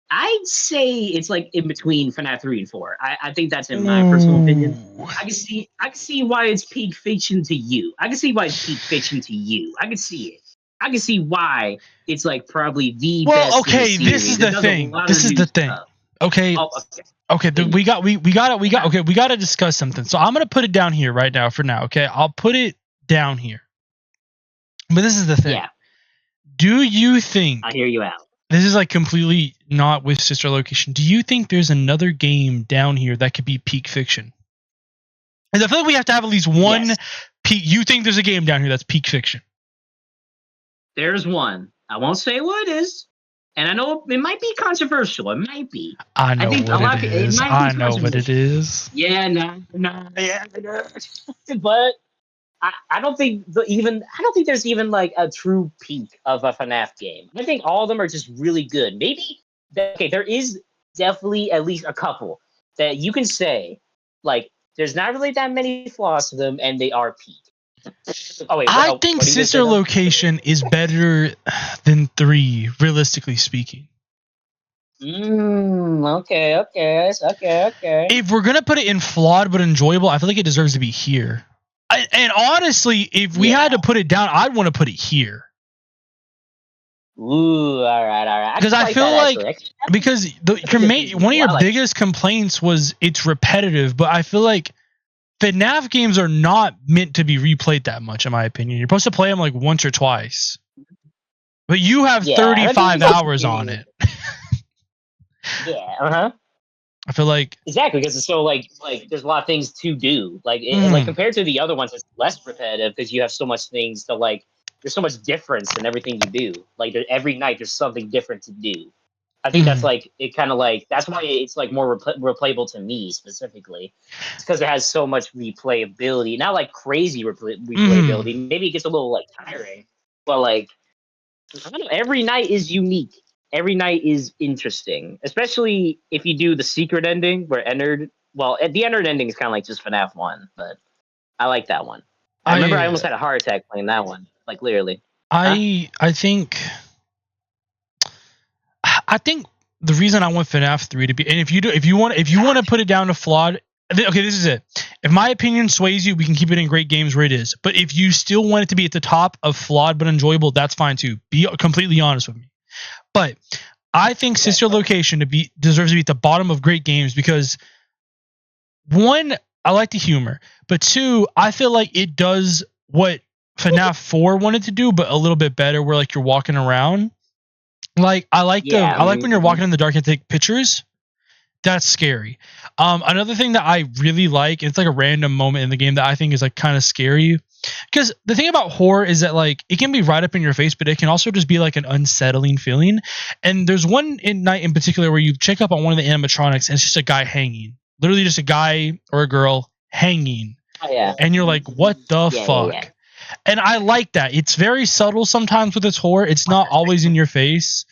I'd say it's like in between FNAF 3 and 4. I think that's in my personal opinion. I can see why it's peak fiction to you. I can see why it's peak fiction to you. I can see it. I can see why it's like probably the best. Okay, this is the thing. This is the thing. Okay. Okay, we gotta discuss something. So I'm gonna put it down here right now for now. Okay, I'll put it down here. But this is the thing. Yeah. Do you think? I hear you out. This is like completely not with Sister Location. Do you think there's another game down here that could be peak fiction? Because I feel like we have to have at least one peak. You think there's a game down here that's peak fiction? There's one. I won't say what it is. And I know it might be controversial. It might be. I know what it is. I know what it is. Yeah, no. Yeah, but I don't think there's even like a true peak of a FNAF game. I think all of them are just really good. Maybe there is definitely at least a couple that you can say like there's not really that many flaws to them and they are peak. I think Sister Location is better than 3, realistically speaking. Okay. If we're gonna put it in flawed but enjoyable, I feel like it deserves to be here. And honestly, if we had to put it down, I'd want to put it here. Ooh, all right. Because I feel like because one of your biggest complaints was it's repetitive, but I feel like FNAF games are not meant to be replayed that much, in my opinion. You're supposed to play them like once or twice. But you have 35 hours on it. Yeah, I feel like exactly because it's so like there's a lot of things to do. Like compared to the other ones, it's less repetitive because you have so much things to like. There's so much difference in everything you do. Like every night, there's something different to do. I think that's like it. Kind of like that's why it's like more replayable to me specifically. It's because it has so much replayability. Not like crazy replayability. Maybe it gets a little like tiring, but like I don't know. Every night is unique. Every night is interesting, especially if you do the secret ending where Ennard. Well, the Ennard ending is kind of like just FNAF 1, but I like that one. I remember I almost had a heart attack playing that one, like literally. I think the reason I want FNAF 3 to be, and if you want to put it down to flawed, okay, this is it. If my opinion sways you, we can keep it in great games where it is. But if you still want it to be at the top of flawed but enjoyable, that's fine too. Be completely honest with me. But I think Sister Location deserves to be at the bottom of great games because one, I like the humor, but two, I feel like it does what FNAF 4 wanted to do, but a little bit better. Where like you're walking around. Like I like when you're walking in the dark and take pictures. That's scary. Another thing that I really like, it's like a random moment in the game that I think is like kind of scary. Because the thing about horror is that like it can be right up in your face, but it can also just be like an unsettling feeling. And there's one night in particular where you check up on one of the animatronics and it's just a guy hanging. Literally just a guy or a girl hanging. Oh, yeah. And you're like, what the fuck? Yeah. And I like that. It's very subtle sometimes with its horror. It's not always in your face.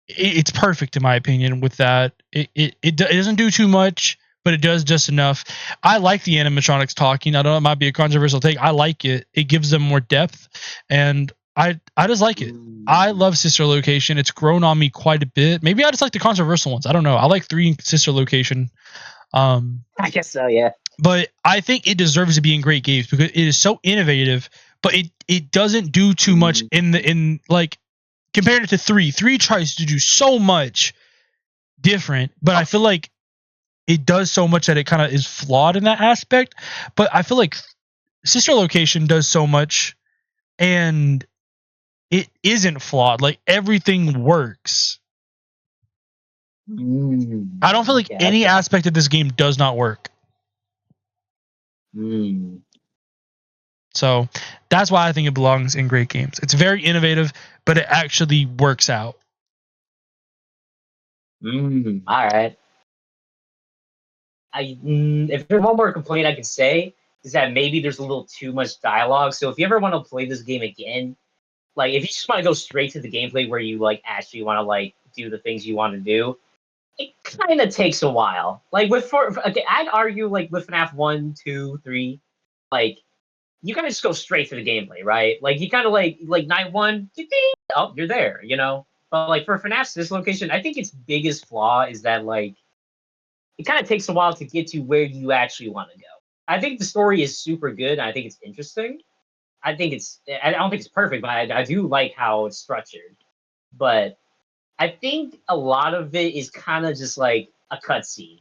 It's perfect in my opinion with that. It doesn't do too much, but it does just enough. I like the animatronics talking. I know it might be a controversial take. I like it. It gives them more depth, and I just like it. I love Sister Location. It's grown on me quite a bit. Maybe I just like the controversial ones. I don't know. I like 3 Sister Location. I guess so, yeah. But I think it deserves to be in great games because it is so innovative, but it doesn't do too much in like compared to 3. 3 tries to do so much different, but I feel like it does so much that it kind of is flawed in that aspect. But I feel like Sister Location does so much and it isn't flawed. Like everything works. I don't feel like any aspect of this game does not work. So that's why I think it belongs in great games. It's very innovative, but it actually works out. All right. If there's one more complaint I can say is that maybe there's a little too much dialogue. So if you ever want to play this game again, like if you just want to go straight to the gameplay where you like actually want to like do the things you want to do, it kind of takes a while. Like okay, I'd argue like with FNAF 1, 2, 3, like you kind of just go straight to the gameplay, right? Like you kind of like night 1, oh, you're there, you know. But like for FNAF's this location, I think its biggest flaw is that like it kind of takes a while to get to where you actually want to go. I think the story is super good. And I think it's interesting. I don't think it's perfect, but I do like how it's structured. But I think a lot of it is kind of just like a cutscene.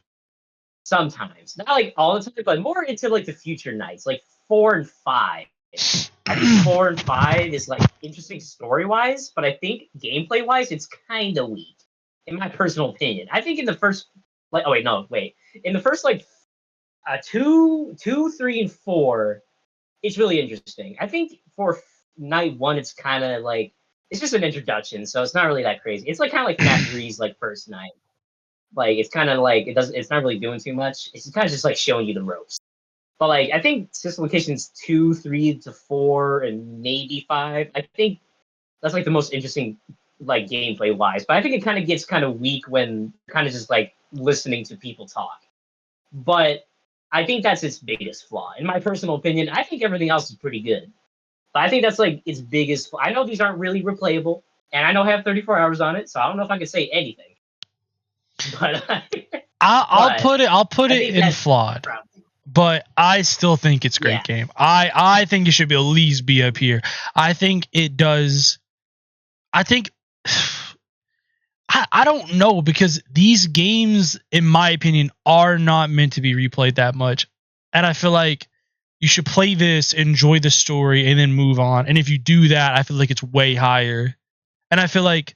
Sometimes, not like all the time, but more into like the future nights, like 4 and 5. I think 4 and 5 is like interesting story wise, but I think gameplay wise, it's kind of weak, in my personal opinion. I think in the first, like, in the first like 2, 3, and 4, it's really interesting. I think for night 1, it's kind of like it's just an introduction, so it's not really that crazy. It's like kind of like FNAF 3's like first night. Like it's kind of like it's not really doing too much. It's kind of just like showing you the ropes. But like I think System Locations 2, 3 to 4, and maybe 5. I think that's like the most interesting like gameplay wise. But I think it kind of gets kind of weak when kind of just like listening to people talk. But I think that's its biggest flaw. In my personal opinion, I think everything else is pretty good. But I think that's like its biggest flaw. I know these aren't really replayable, and I know I have 34 hours on it, so I don't know if I can say anything. But I'll put it in flawed. But I still think it's a great game. I think it should be at least be up here. I think it does. I think I don't know because these games, in my opinion, are not meant to be replayed that much. And I feel like you should play this, enjoy the story, and then move on. And if you do that, I feel like it's way higher. And I feel like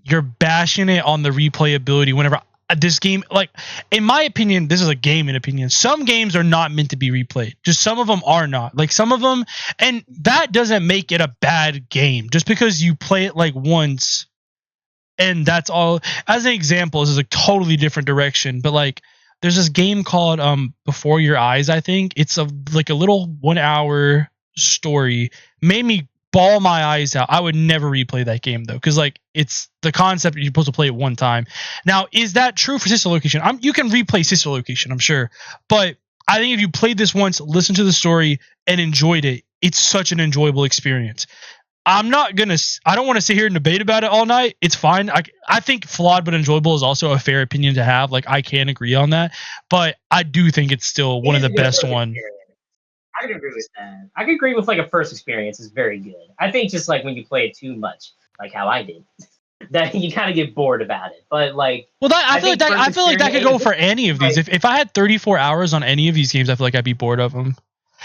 You're bashing it on the replayability whenever this game, like, in my opinion, this is a gaming opinion. Some games are not meant to be replayed. Just some of them are not. Like some of them, and that doesn't make it a bad game. Just because you play it like once and that's all. As an example, this is a totally different direction, but like there's this game called Before Your Eyes, I think. It's a like a little 1 hour story. Made me bawl my eyes out. I would never replay that game though, because like it's the concept you're supposed to play it one time. Now, is that true for Sister Location? You can replay Sister Location, I'm sure, but I think if you played this once, listened to the story, and enjoyed it, it's such an enjoyable experience. I don't want to sit here and debate about it all night. It's fine. I think flawed but enjoyable is also a fair opinion to have. Like, I can agree on that, but I do think it's still one of the best one. I can agree with that. I can agree with like a first experience is very good. I think just like when you play it too much, like how I did, that you kind of get bored about it. But like, well, I feel like that could go for any of these. If I had 34 hours on any of these games, I feel like I'd be bored of them.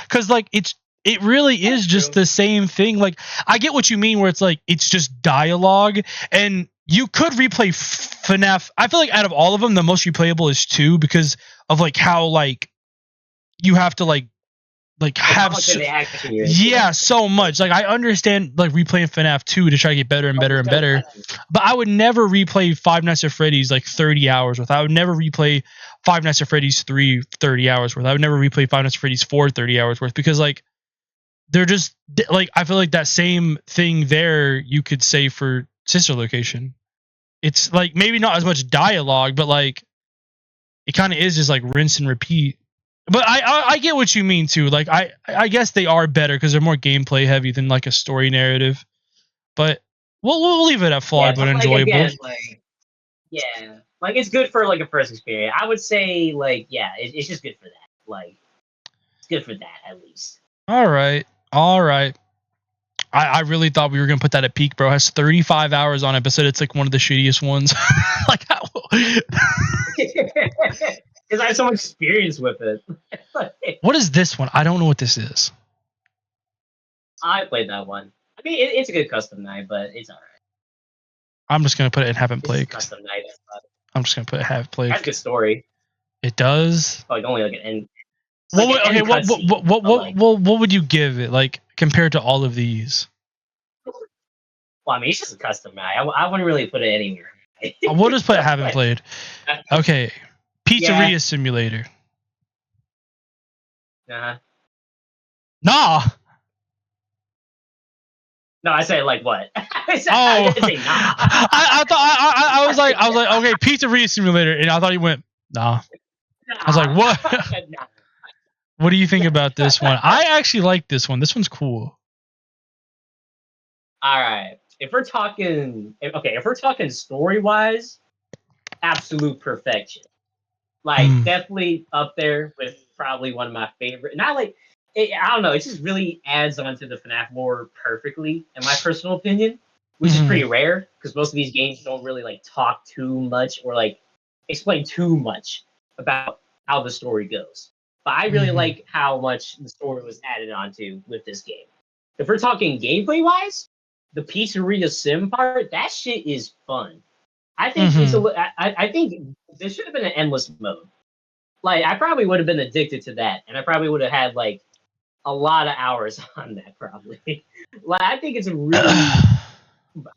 Because like it really is just the same thing. Like, I get what you mean where it's like it's just dialogue, and you could replay FNAF. I feel like out of all of them, the most replayable is 2 because of like how like you have to like have so much. Like, I understand like replaying FNAF 2 to try to get better and better and better, but I would never replay Five Nights at Freddy's like 30 hours worth. I would never replay Five Nights at Freddy's 3 30 hours worth. I would never replay Five Nights at Freddy's 4 30 hours worth, because like they're just like, I feel like that same thing there you could say for Sister Location. It's like maybe not as much dialogue, but like it kind of is just like rinse and repeat. But I get what you mean too. Like I guess they are better because they're more gameplay heavy than like a story narrative. But we'll leave it at flawed but enjoyable. Again, yeah, like it's good for like a first experience. I would say like it's just good for that. Like it's good for that at least. All right. I really thought we were gonna put that at peak, bro. It has 35 hours on it, but said it's like one of the shittiest ones. Like how? Because I have so much experience with it. What is this one? I don't know what this is. I played that one. I mean, it's a good custom night, but it's alright. I'm just gonna put it in haven't played. Custom night. I'm just gonna put it haven't played. That's a good story. It does. Like only like an end. What would you give it like compared to all of these? Well, I mean, it's just a custom night. I wouldn't really put it anywhere. We'll just put haven't played. Okay, Pizzeria Simulator. Nah. No, I said like what? I didn't say nah. I thought I was like okay, Pizzeria Simulator, and I thought he went nah. I was like, what? Nah. What do you think about this one? I actually like this one. This one's cool. All right. If we're talking story wise, absolute perfection. Like definitely up there with probably one of my favorite. Not like I don't know. It just really adds on to the FNAF lore perfectly, in my personal opinion, which is pretty rare because most of these games don't really like talk too much or like explain too much about how the story goes. But I really like how much the story was added onto with this game. If we're talking gameplay wise, the Pizzeria Sim part, that shit is fun. I think I think there should have been an endless mode. Like I probably would have been addicted to that, and I probably would have had like a lot of hours on that probably. Like I think it's a really I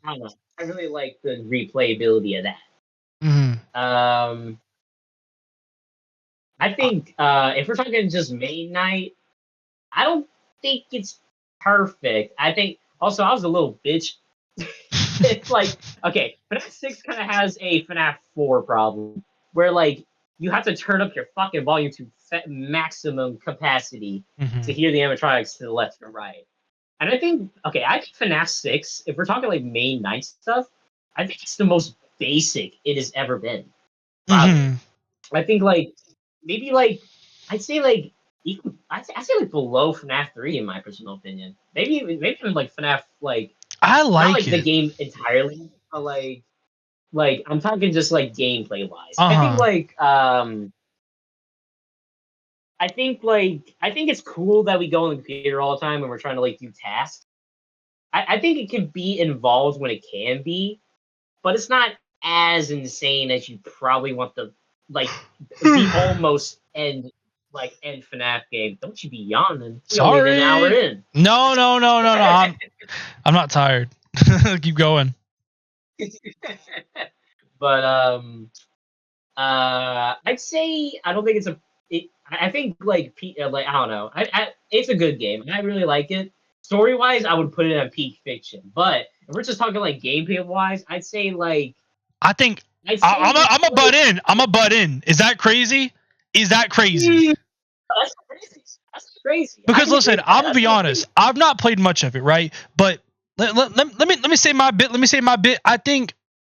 don't know. I really like the replayability of that. I think if we're talking just main night, I don't think it's perfect. I think also I was a little bitch. It's like okay, FNAF 6 kind of has a FNAF 4 problem where like you have to turn up your fucking volume to maximum capacity to hear the animatronics to the left and right. And I think I think FNAF 6, if we're talking like main night stuff, I think it's the most basic it has ever been. I think like maybe like I'd say like even I'd say like below FNAF 3 in my personal opinion. Maybe even like FNAF like I like not like it. the game entirely, but like I'm talking just like gameplay wise. I think it's cool that we go on the computer all the time when we're trying to like do tasks. I think it can be involved when it can be, but it's not as insane as you probably want the almost end FNAF game. Don't you be yawning? We only an hour Sorry. in. No. I'm not tired. Keep going. But I'd say I don't think it's I think like I don't know. It's a good game. I really like it. Story wise, I would put it at peak fiction. But if we're just talking like gameplay wise, I'd say like I'm a butt in. I'm a butt in. Is that crazy? Is that crazy? That's crazy. That's crazy. Because listen, I'm gonna be honest. I've not played much of it, right? But let me say my bit. Let me say my bit. I think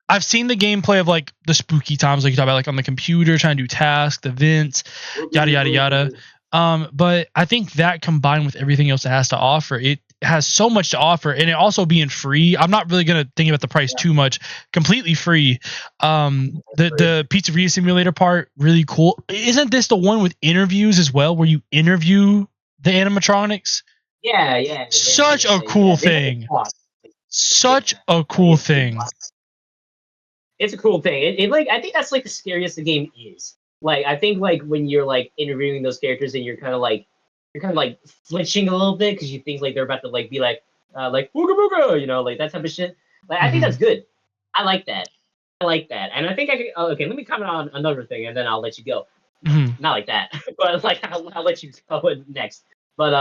I've seen the gameplay of like the spooky times, like you talk about, like on the computer trying to do tasks, events, yada yada yada. But I think that combined with everything else it has to offer, it has so much to offer, and it also being free. I'm not really gonna think about the price too much. Completely free. The pizzeria simulator part, really cool. Isn't this the one with interviews as well, where you interview the animatronics? Yeah. Such a cool thing. Such a cool thing. It's a cool thing. I think that's like the scariest the game is. Like I think like when you're like interviewing those characters and you're kind of like flinching a little bit because you think like they're about to like be like booga booga, you know, like that type of shit. Like I think that's good. I like that. And I think I could. Okay, let me comment on another thing and then I'll let you go. Not like that, but like I'll let you go next. But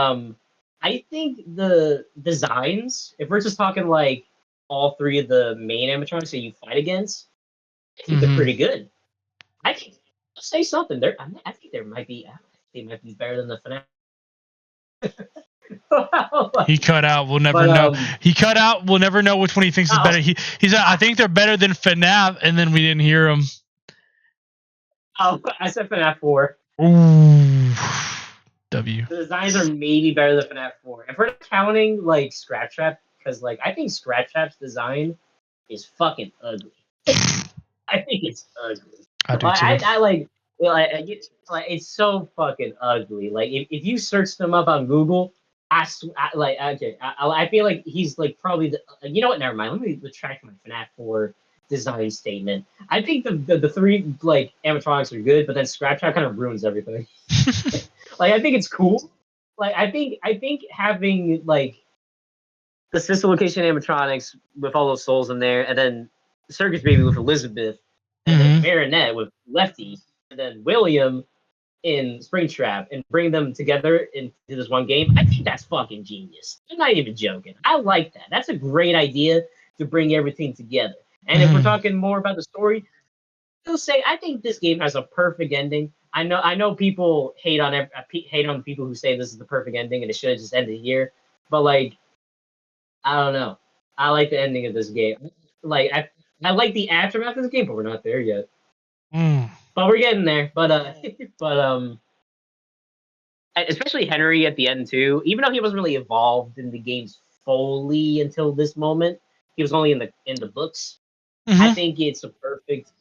I think the designs, if we're just talking like all three of the main animatronics that you fight against, I think they're pretty good. I can say something. I think they might be better than the FNAF. He cut out. We'll never know. He cut out. We'll never know which one he thinks is better. He said, I think they're better than FNAF, and then we didn't hear him. Oh, I said FNAF 4. Ooh. W. The designs are maybe better than FNAF 4. If we're not counting like Scratch Trap, because like I think Scratch Trap's design is fucking ugly. I think it's ugly. I do too. It's so fucking ugly. Like if you search them up on Google, I feel like he's like probably the. You know what? Never mind. Let me retract my FNAF 4 design statement. I think the three like animatronics are good, but then Scratch Trap kind of ruins everything. Like I think it's cool. Like I think having like the system location animatronics with all those souls in there, and then Circus Baby with Elizabeth, and then Marinette with Lefty, and then William in Springtrap, and bring them together into this one game. I think that's fucking genius. I'm not even joking. I like that. That's a great idea to bring everything together. And if we're talking more about the story, I'll say I think this game has a perfect ending. I know people hate on the people who say this is the perfect ending and it should have just ended here. But like, I don't know. I like the ending of this game. Like I like the aftermath of the game, but we're not there yet. But we're getting there. But especially Henry at the end too. Even though he wasn't really involved in the games fully until this moment, he was only in the books. I think it's a perfect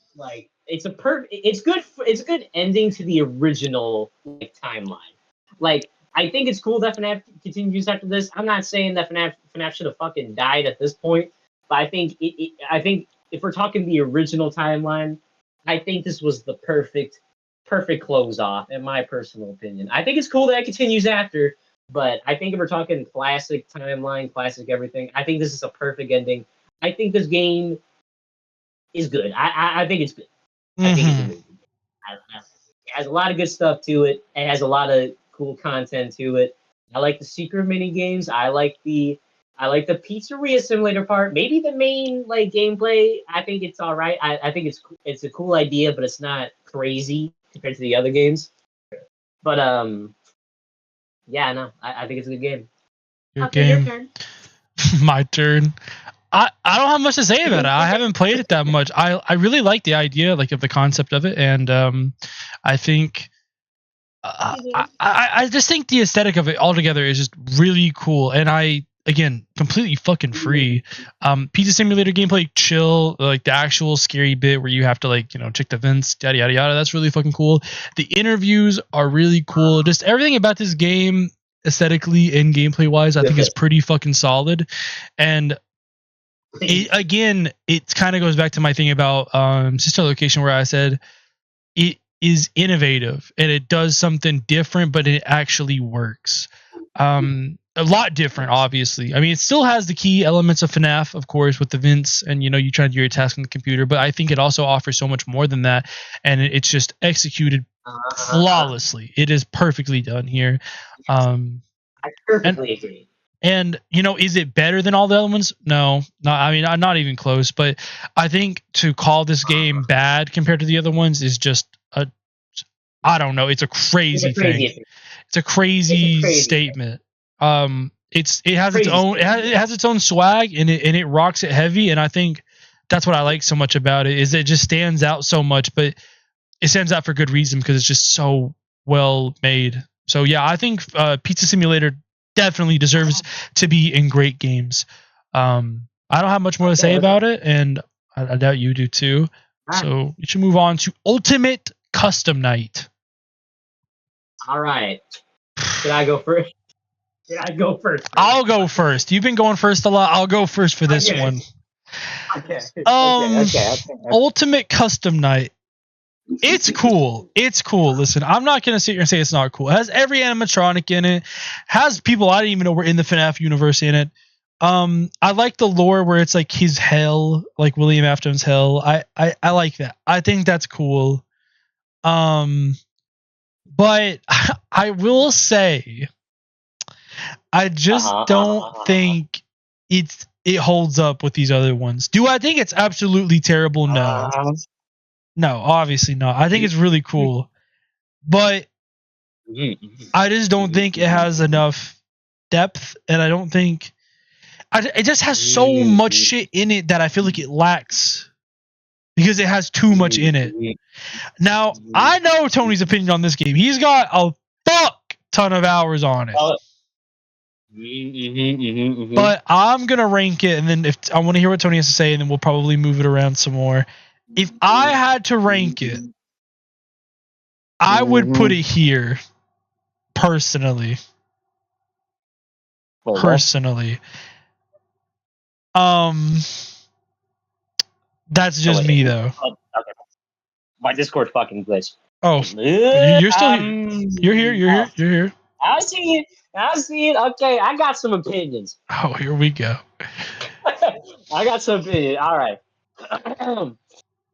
it's a good ending to the original like timeline. Like I think it's cool that FNAF continues after this. I'm not saying that FNAF should have fucking died at this point, but I think I think if we're talking the original timeline, I think this was the perfect close off, in my personal opinion. I think it's cool that it continues after, but I think if we're talking classic timeline, classic everything, I think this is a perfect ending. I think this game is good. I think it's good. I think it's a good game. It has a lot of good stuff to it. It has a lot of cool content to it. I like the secret mini games. I like the pizzeria simulator part. Maybe the main like gameplay. I think it's all right. I think it's a cool idea, but it's not crazy compared to the other games. But yeah, no, I think it's a good game. Good game. Your turn. My turn. I don't have much to say about it. I haven't played it that much. I really like the idea, like of the concept of it, and I think I just think the aesthetic of it altogether is just really cool. And again, completely fucking free. Pizza simulator gameplay, chill. Like the actual scary bit where you have to like check the vents, yada yada yada. That's really fucking cool. The interviews are really cool. Just everything about this game, aesthetically and gameplay wise, I think is pretty fucking solid. And It kind of goes back to my thing about sister location where I said it is innovative and it does something different, but it actually works. A lot different, obviously. I mean, it still has the key elements of FNAF, of course, with the vents and you try to do your task on the computer, but I think it also offers so much more than that, and it's just executed flawlessly. It is perfectly done here. I perfectly agree. And is it better than all the other ones? No, I mean, I'm not even close. But I think to call this game bad compared to the other ones is just I don't know. It's a crazy thing. It's a crazy statement. It has its own swag and it rocks it heavy. And I think that's what I like so much about it is it just stands out so much, but it stands out for good reason because it's just so well made. So yeah, I think Pizza Simulator definitely deserves to be in great games. I don't have much more to say about it, and I doubt you do too. So we should move on to Ultimate Custom Night. All right. Should I go first? I'll go first. You've been going first a lot. I'll go first for this one. Okay. Ultimate Custom Night. It's cool. Listen, I'm not going to sit here and say it's not cool. It has every animatronic in it. Has people I didn't even know were in the FNAF universe in it. I like the lore where it's like his hell, like William Afton's hell. I like that. I think that's cool. But I will say I just don't think it holds up with these other ones. Do I think it's absolutely terrible? No. No, obviously not. I think it's really cool. But I just don't think it has enough depth, and I don't think it just has so much shit in it that I feel like it lacks because it has too much in it. Now, I know Tony's opinion on this game. He's got a fuck ton of hours on it. But I'm going to rank it, and then if I want to hear what Tony has to say, and then we'll probably move it around some more. If I had to rank it, I would put it here, personally. That's just me, though. Okay. My Discord fucking glitched. Oh, you're still here. You're here. I see it. Okay, I got some opinions. Oh, here we go. I got some opinions. All right.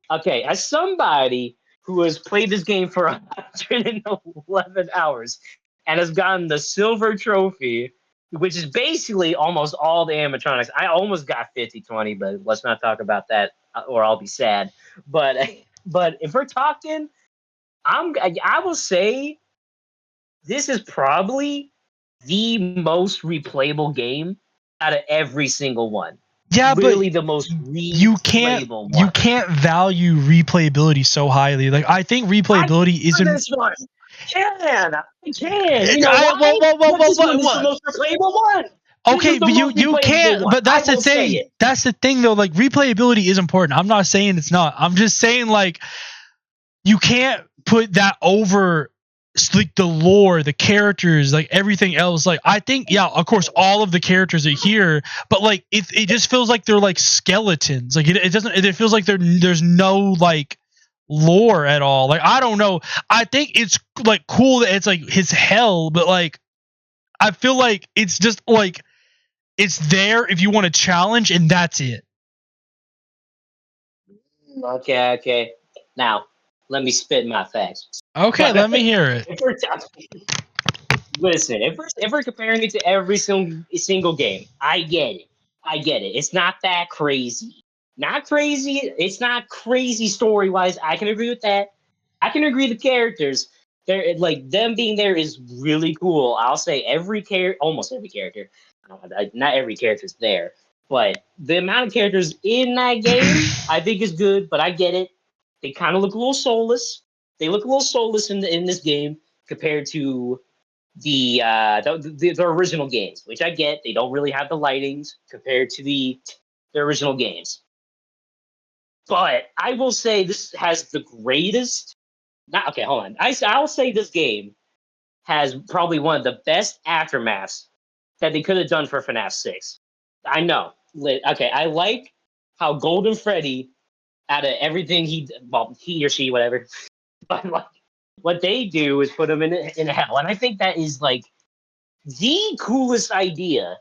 Okay, as somebody who has played this game for 111 hours and has gotten the silver trophy, which is basically almost all the animatronics. I almost got 50/20, but let's not talk about that, or I'll be sad. But if we're talking, I will say this is probably the most replayable game out of every single one. Yeah, really but the most you can't value replayability so highly. Like I think replayability isn't. I can. You know why? This one is the most replayable one. Okay, but you can't. But that's the thing. That's the thing, though. Like replayability is important. I'm not saying it's not. I'm just saying like you can't put that over like the lore, the characters, like everything else. Like I think, yeah, of course, all of the characters are here, but like it just feels like they're like skeletons. Like it doesn't. It feels like there's no like lore at all. Like I don't know. I think it's like cool that it's like his hell, but like I feel like it's just like it's there if you want to challenge, and that's it. Okay. Now let me spit my facts. Okay, let me hear it. Listen, if we're comparing it to every single game, I get it. It's not that crazy. Not crazy. It's not crazy story wise. I can agree with that. I can agree the characters. They're like them being there is really cool. I'll say almost every character. Not every character's there, but the amount of characters in that game I think is good. But I get it. They kind of look a little soulless. They look a little soulless in this game compared to the original games, which I get. They don't really have the lightings compared to the original games. But I will say this has the greatest. Okay, hold on. I'll say this game has probably one of the best aftermaths that they could have done for FNAF 6. I know Okay, I like how Golden Freddy, out of everything he or she, whatever, but like what they do is put him in hell, and I think that is like the coolest idea.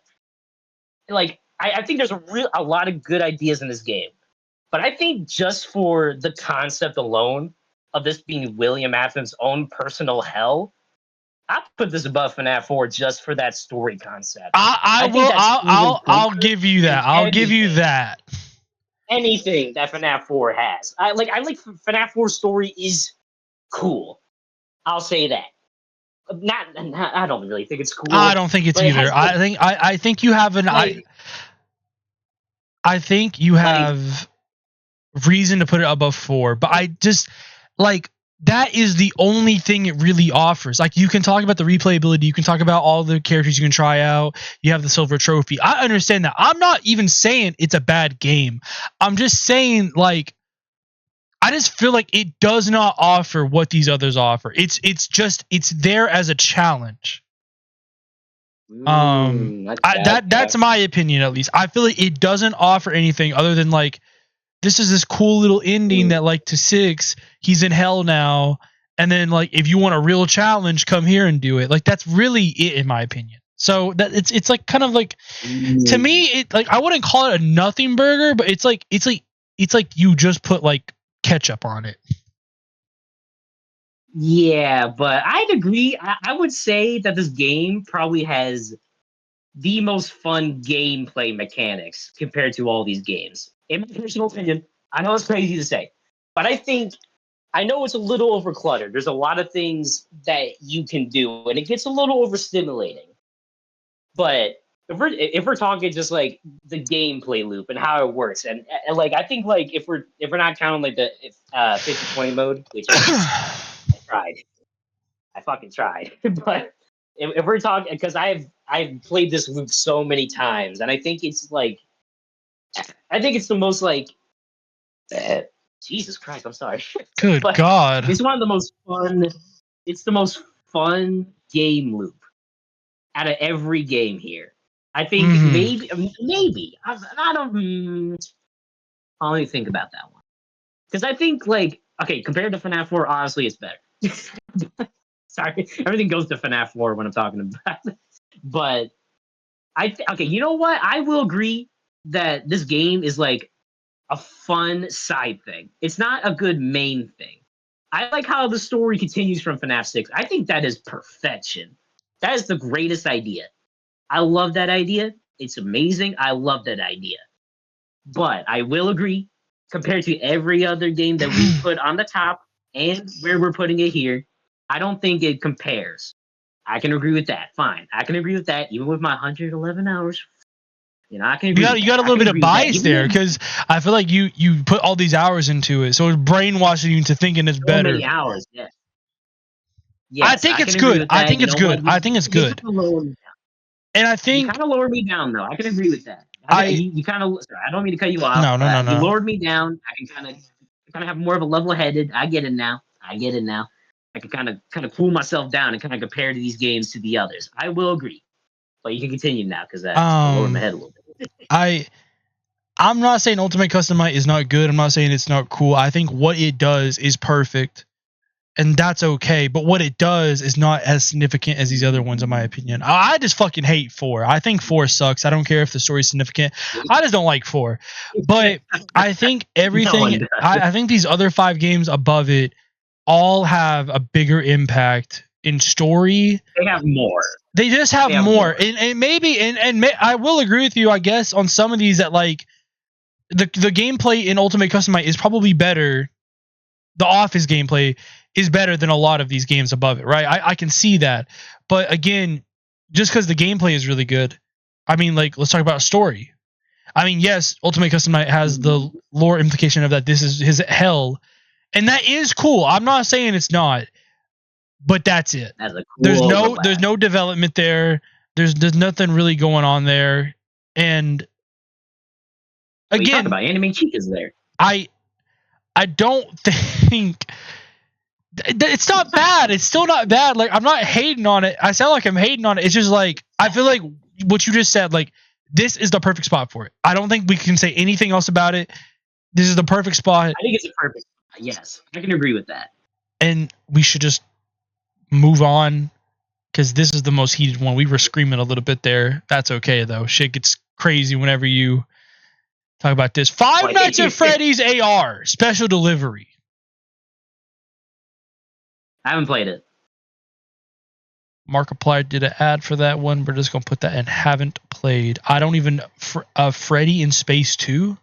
Like I think there's a lot of good ideas in this game, but I think just for the concept alone of this being William Afton's own personal hell, I put this above FNAF 4 just for that story concept. I think will. that's I'll give you that. I'll give you that. Anything that FNAF 4 has, I like FNAF 4 story is cool. I'll say that. Not I don't really think it's cool. I don't think it's either. I think you have an I think you have reason to put it above 4, but I just like that is the only thing it really offers. Like you can talk about the replayability, you can talk about all the characters you can try out. You have the silver trophy. I understand that. I'm not even saying it's a bad game. I'm just saying like I just feel like it does not offer what these others offer. It's there as a challenge. That's my opinion at least. I feel like it doesn't offer anything other than like this is this cool little ending that like to 6, he's in hell now, and then like if you want a real challenge, come here and do it. Like that's really it in my opinion. So that it's like kind of like to me it like I wouldn't call it a nothing burger, but it's like you just put like ketchup on it. Yeah, but I'd agree. I would say that this game probably has the most fun gameplay mechanics compared to all these games. In my personal opinion, I know it's crazy to say, but I know it's a little overcluttered. There's a lot of things that you can do, and it gets a little overstimulating. But if we're talking just like the gameplay loop and how it works, and like I think like if we're not counting like the 50-20 mode, which I tried, I fucking tried, but if we're talking, because I've played this loop so many times, and I think it's the most like Jesus Christ, I'm sorry. Good God. It's one of the most fun. It's the most fun game loop out of every game here. I think maybe I don't. I'll only think about that one because I think like okay, compared to FNAF 4, honestly, it's better. Sorry, everything goes to FNAF 4 when I'm talking about it. But okay, you know what? I will agree that this game is like a fun side thing. It's not a good main thing. I like how the story continues from FNAF 6. I think that is perfection. That is the greatest idea. I love that idea. It's amazing. I love that idea. But I will agree, compared to every other game that we put on the top and where we're putting it here, I don't think it compares. I can agree with that. Fine. I can agree with that, even with my 111 hours. You know, I can agree. You got a little bit of bias there because I feel like you put all these hours into it, so it's brainwashing you into thinking it's better. Many hours, yes. I think it's good. I think it's good. I think it's good. And I think you kind of lowered me down, though. I can agree with that. You kind of. I don't mean to cut you off. No. You lowered me down. I can kind of have more of a level-headed. I get it now. I can kind of cool myself down and kind of compare to these games to the others. I will agree, but you can continue now because that's lowered my head a little bit. I'm not saying Ultimate Customite is not good. I'm not saying it's not cool. I think what it does is perfect. And that's okay, but what it does is not as significant as these other ones, in my opinion. I just fucking hate 4. I think 4 sucks. I don't care if the story's significant. I just don't like 4. But I think everything. I think these other 5 games above it all have a bigger impact in story. They have more. They just have more. And maybe I will agree with you, I guess, on some of these that like the gameplay in Ultimate Customite is probably better. The Office gameplay is better than a lot of these games above it, right? I can see that. But again, just because the gameplay is really good, I mean, like, let's talk about story. I mean, yes, Ultimate Customite has the lore implication of that this is his hell, and that is cool. I'm not saying it's not, but that's it. That's a cool there's no development there. There's nothing really going on there. And again, about Anime Chica's there. I don't think it's not bad. It's still not bad. Like, I'm not hating on it. I sound like I'm hating on it. It's just like I feel like what you just said, like this is the perfect spot for it. I don't think we can say anything else about it. This is the perfect spot. I think it's a perfect spot. Yes, I can agree with that. And we should just move on because this is the most heated one. We were screaming a little bit there. That's okay though. Shit gets crazy whenever you talk about this. Five Nights at Freddy's AR special delivery. I haven't played it. Markiplier did an ad for that one. We're just gonna put that in. Haven't played. I don't even. Freddy in Space 2.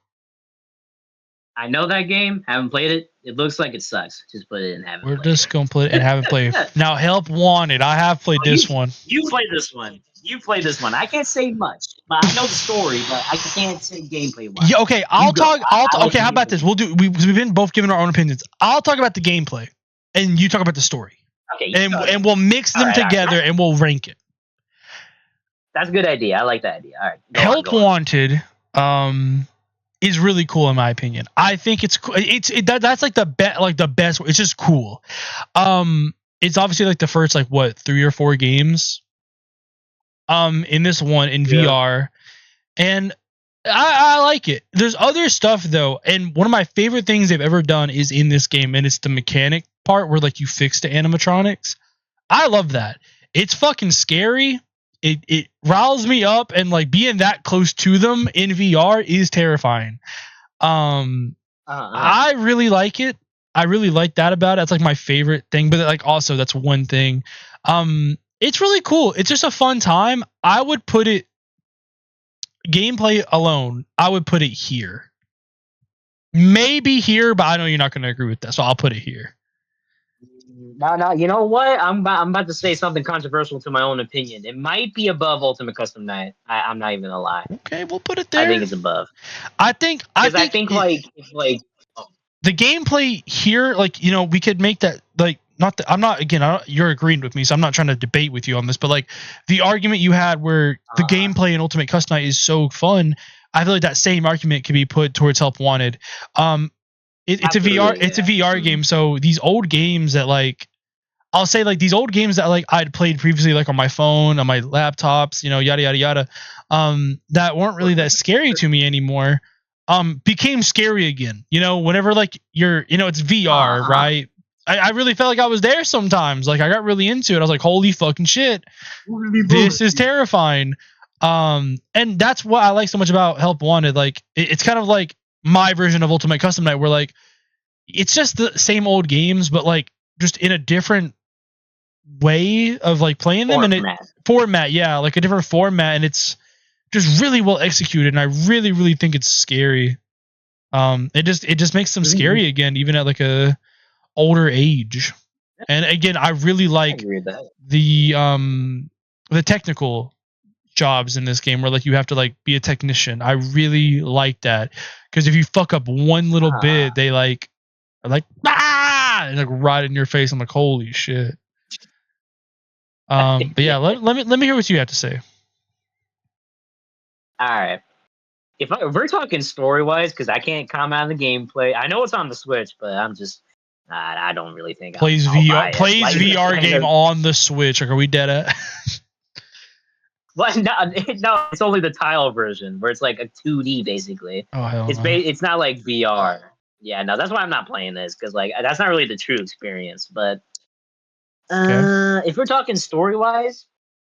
I know that game. Haven't played it. It looks like it sucks. Just put it in. Haven't. We're just gonna put it and haven't played. Now, Help Wanted. I have played this one. You played this one. You played this one. I can't say much, but I know the story. But I can't say gameplay wise. Yeah, okay, I'll talk. Okay, how about this? We'll do. We've been both giving our own opinions. I'll talk about the gameplay, and you talk about the story. Okay, and we'll mix them together and we'll rank it. That's a good idea. I like that idea. All right. Help Wanted is really cool in my opinion. I think it's cool. That's like the best. It's just cool. It's obviously like the first 3 or 4 games in this one in VR, and I like it. There's other stuff though, and one of my favorite things they've ever done is in this game, and it's the mechanic part where you fix the animatronics. I love that. It's fucking scary. It riles me up, and being that close to them in VR is terrifying. I really like it. I really like that about it. It's my favorite thing, but also that's one thing. It's really cool. It's just a fun time. I would put it gameplay alone. I would put it here. Maybe here, but I know you're not going to agree with that, so I'll put it here. No, you know what? I'm about to say something controversial to my own opinion. It might be above Ultimate Custom Night. I'm not even gonna lie. Okay, we'll put it there. I think it's above. I think the gameplay here, we could make that you're agreeing with me, so I'm not trying to debate with you on this, but the argument you had where the gameplay in Ultimate Custom Night is so fun, I feel like that same argument could be put towards Help Wanted. It's a VR game, so these old games that I'll say these old games that I'd played previously on my phone, on my laptops, yada yada yada, that weren't really that scary to me anymore, became scary again. Whenever you're it's VR, right? I really felt like I was there sometimes. I got really into it. I was like, holy fucking shit, this is terrifying. And that's what I like so much about Help Wanted. It's kind of my version of Ultimate Custom Night, where it's just the same old games, but just in a different way of playing them in a format, a different format, and it's just really well executed, and I really really think it's scary. It just makes them scary again, even at a older age. And again, I really like the technical jobs in this game where you have to be a technician. I really like that, because if you fuck up one little bit, they are and right in your face. I'm like, holy shit. But yeah, let me hear what you have to say. All right. If we're talking story wise, because I can't comment on the gameplay. I know it's on the Switch, but I'm just I don't really think plays VR game on the Switch. Are we dead at? Well, no, it's only the tile version where it's a 2D basically. Oh hell no. It's not VR. Yeah, no, that's why I'm not playing this, because that's not really the true experience. But if we're talking story wise,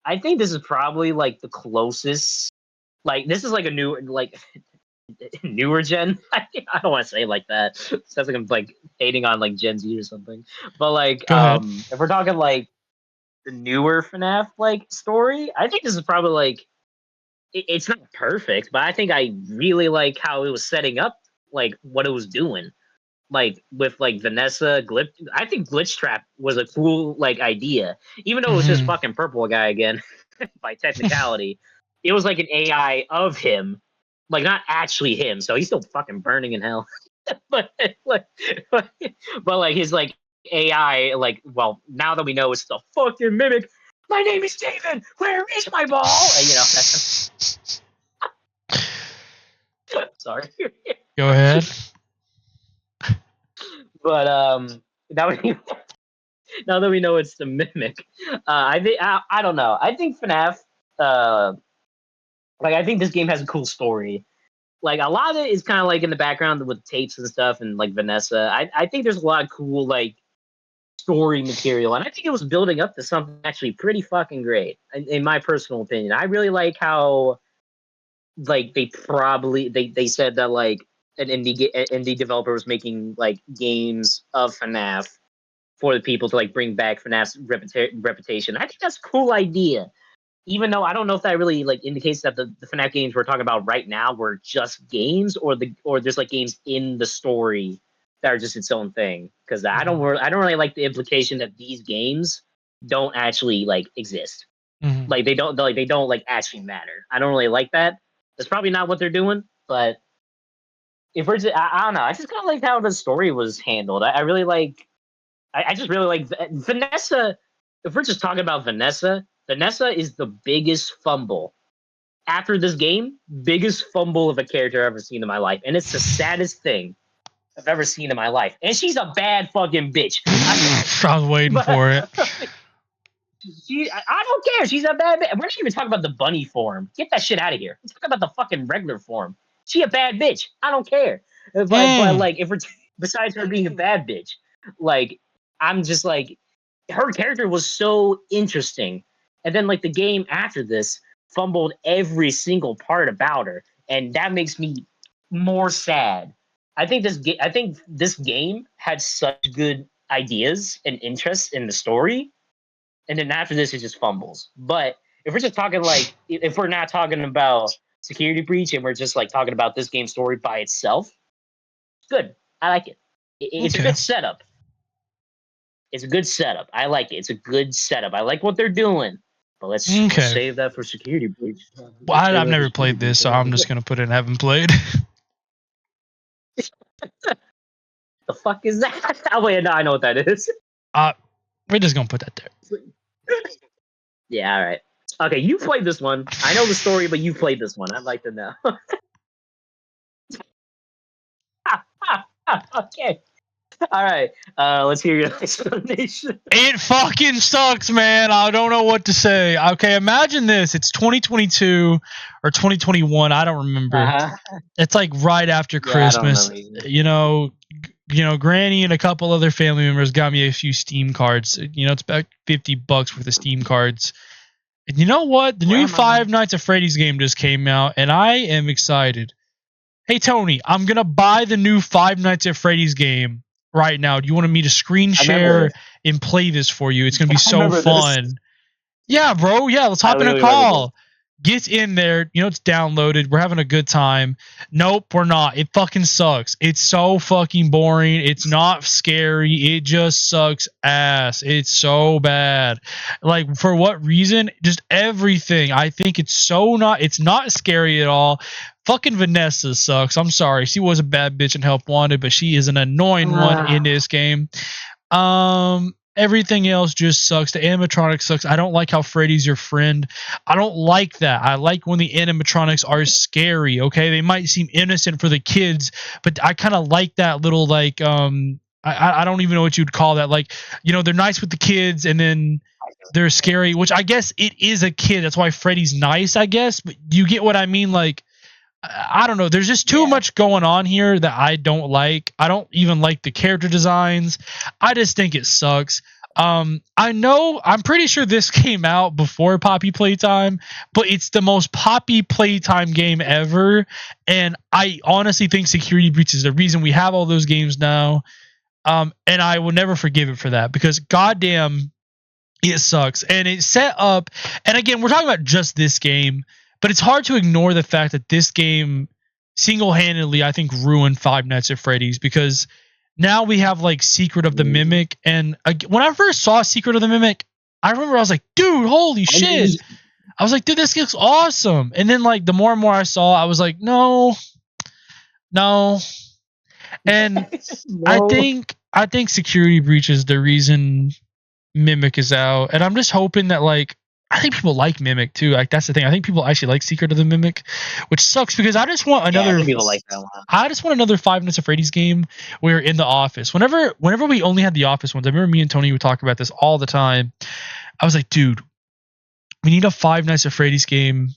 I think this is probably the closest. This is a new newer gen. I don't want to say it like that. It sounds I'm hating on Gen Z or something. But if we're talking the newer FNAF story, I think this is probably it's not perfect, but I think I really like how it was setting up what it was doing, with Vanessa glitch. I think Glitch Trap was a cool idea, even though it was just fucking Purple Guy again. By technicality, it was an AI of him, not actually him, so he's still fucking burning in hell. but his AI, well, now that we know it's the fucking mimic, my name is David, where is my ball? Sorry. Go ahead. But now that we know it's the mimic, I think I don't know. I think FNAF Like, I think this game has a cool story. Like, a lot of it is kind of like in the background with tapes and stuff, and like Vanessa. I think there's a lot of cool like story material, and I think it was building up to something actually pretty fucking great, in my personal opinion. I really like how like they said that like an indie developer was making like games of FNAF for the people to like bring back FNAF's reputation. I think that's a cool idea. Even though I don't know if that really like indicates that the FNAF games we're talking about right now were just games, or there's like games in the story that are just its own thing. Because I don't really like the implication that these games don't actually like exist. Mm-hmm. Like they don't like actually matter. I don't really like that. That's probably not what they're doing. But if we're just, I don't know. I just kind of like how the story was handled. I really like. I just really like Vanessa. If we're just talking about Vanessa is the biggest fumble after this game. Biggest fumble of a character I've ever seen in my life, and it's the saddest thing I've ever seen in my life. And she's a bad fucking bitch. I was waiting for it. I don't care. She's a bad bitch. We're not even talking about the bunny form. Get that shit out of here. Let's talk about the fucking regular form. She a bad bitch. I don't care. But like, if we're besides her being a bad bitch, like, I'm just like, her character was so interesting. And then like the game after this fumbled every single part about her, and that makes me more sad. I think this game had such good ideas and interests in the story, and then after this it just fumbles. But if we're just talking like, if we're not talking about Security Breach and we're just like talking about this game story by itself, good. I like it. It's a good setup. It's a good setup. I like it. It's a good setup. I like what they're doing. But let's save that for Security Breach. Well, I've never played this, so I'm just gonna put it haven't played. The fuck is that? Oh wait, no, I know what that is. We're just gonna put that there. Yeah, all right. Okay, you played this one. I know the story, but you played this one. I'd like to know. Okay. All right. Let's hear your explanation. It fucking sucks, man. I don't know what to say. Okay, imagine this. It's 2022 or 2021. I don't remember. It's like right after Christmas. You know, Granny and a couple other family members got me a few Steam cards. It's about $50 worth of Steam cards. And you know what? The new Five Nights at Freddy's game just came out, and I am excited. Hey, Tony, I'm going to buy the new Five Nights at Freddy's game right now. Do you want me to screen share and play this for you? It's going to be so fun. This. Yeah, bro. Yeah, let's hop in a call. Get in there. It's downloaded. We're having a good time. Nope, we're not. It fucking sucks. It's so fucking boring. It's not scary. It just sucks ass. It's so bad. Like, for what reason? Just everything. I think it's not scary at all. Fucking Vanessa sucks. I'm sorry. She was a bad bitch and help wanted, but she is an annoying one in this game. Everything else just sucks. The animatronics sucks. I don't like how Freddy's your friend. I don't like that. I like when the animatronics are scary, okay? They might seem innocent for the kids, but I kind of like that little, like, I don't even know what you'd call that. Like, they're nice with the kids, and then they're scary, which I guess it is a kid. That's why Freddy's nice, I guess. But you get what I mean? Like, I don't know. There's just too much going on here that I don't like. I don't even like the character designs. I just think it sucks. I'm pretty sure this came out before Poppy Playtime, but it's the most Poppy Playtime game ever. And I honestly think Security Breach is the reason we have all those games now. And I will never forgive it for that, because goddamn, it sucks. And it's set up. And again, we're talking about just this game. But it's hard to ignore the fact that this game single-handedly, I think, ruined Five Nights at Freddy's, because now we have, like, Secret of the Mimic. And when I first saw Secret of the Mimic, I remember I was like, dude, holy shit. I was like, dude, this looks awesome. And then, like, the more and more I saw, I was like, no. And I think Security Breach is the reason Mimic is out. And I'm just hoping that, like, I think people like Mimic too. Like, that's the thing. I think people actually like Secret of the Mimic, which sucks because I just want another. People like that one. I just want another Five Nights at Freddy's game where in the office. Whenever we only had the office ones, I remember me and Tony would talk about this all the time. I was like, dude, we need a Five Nights at Freddy's game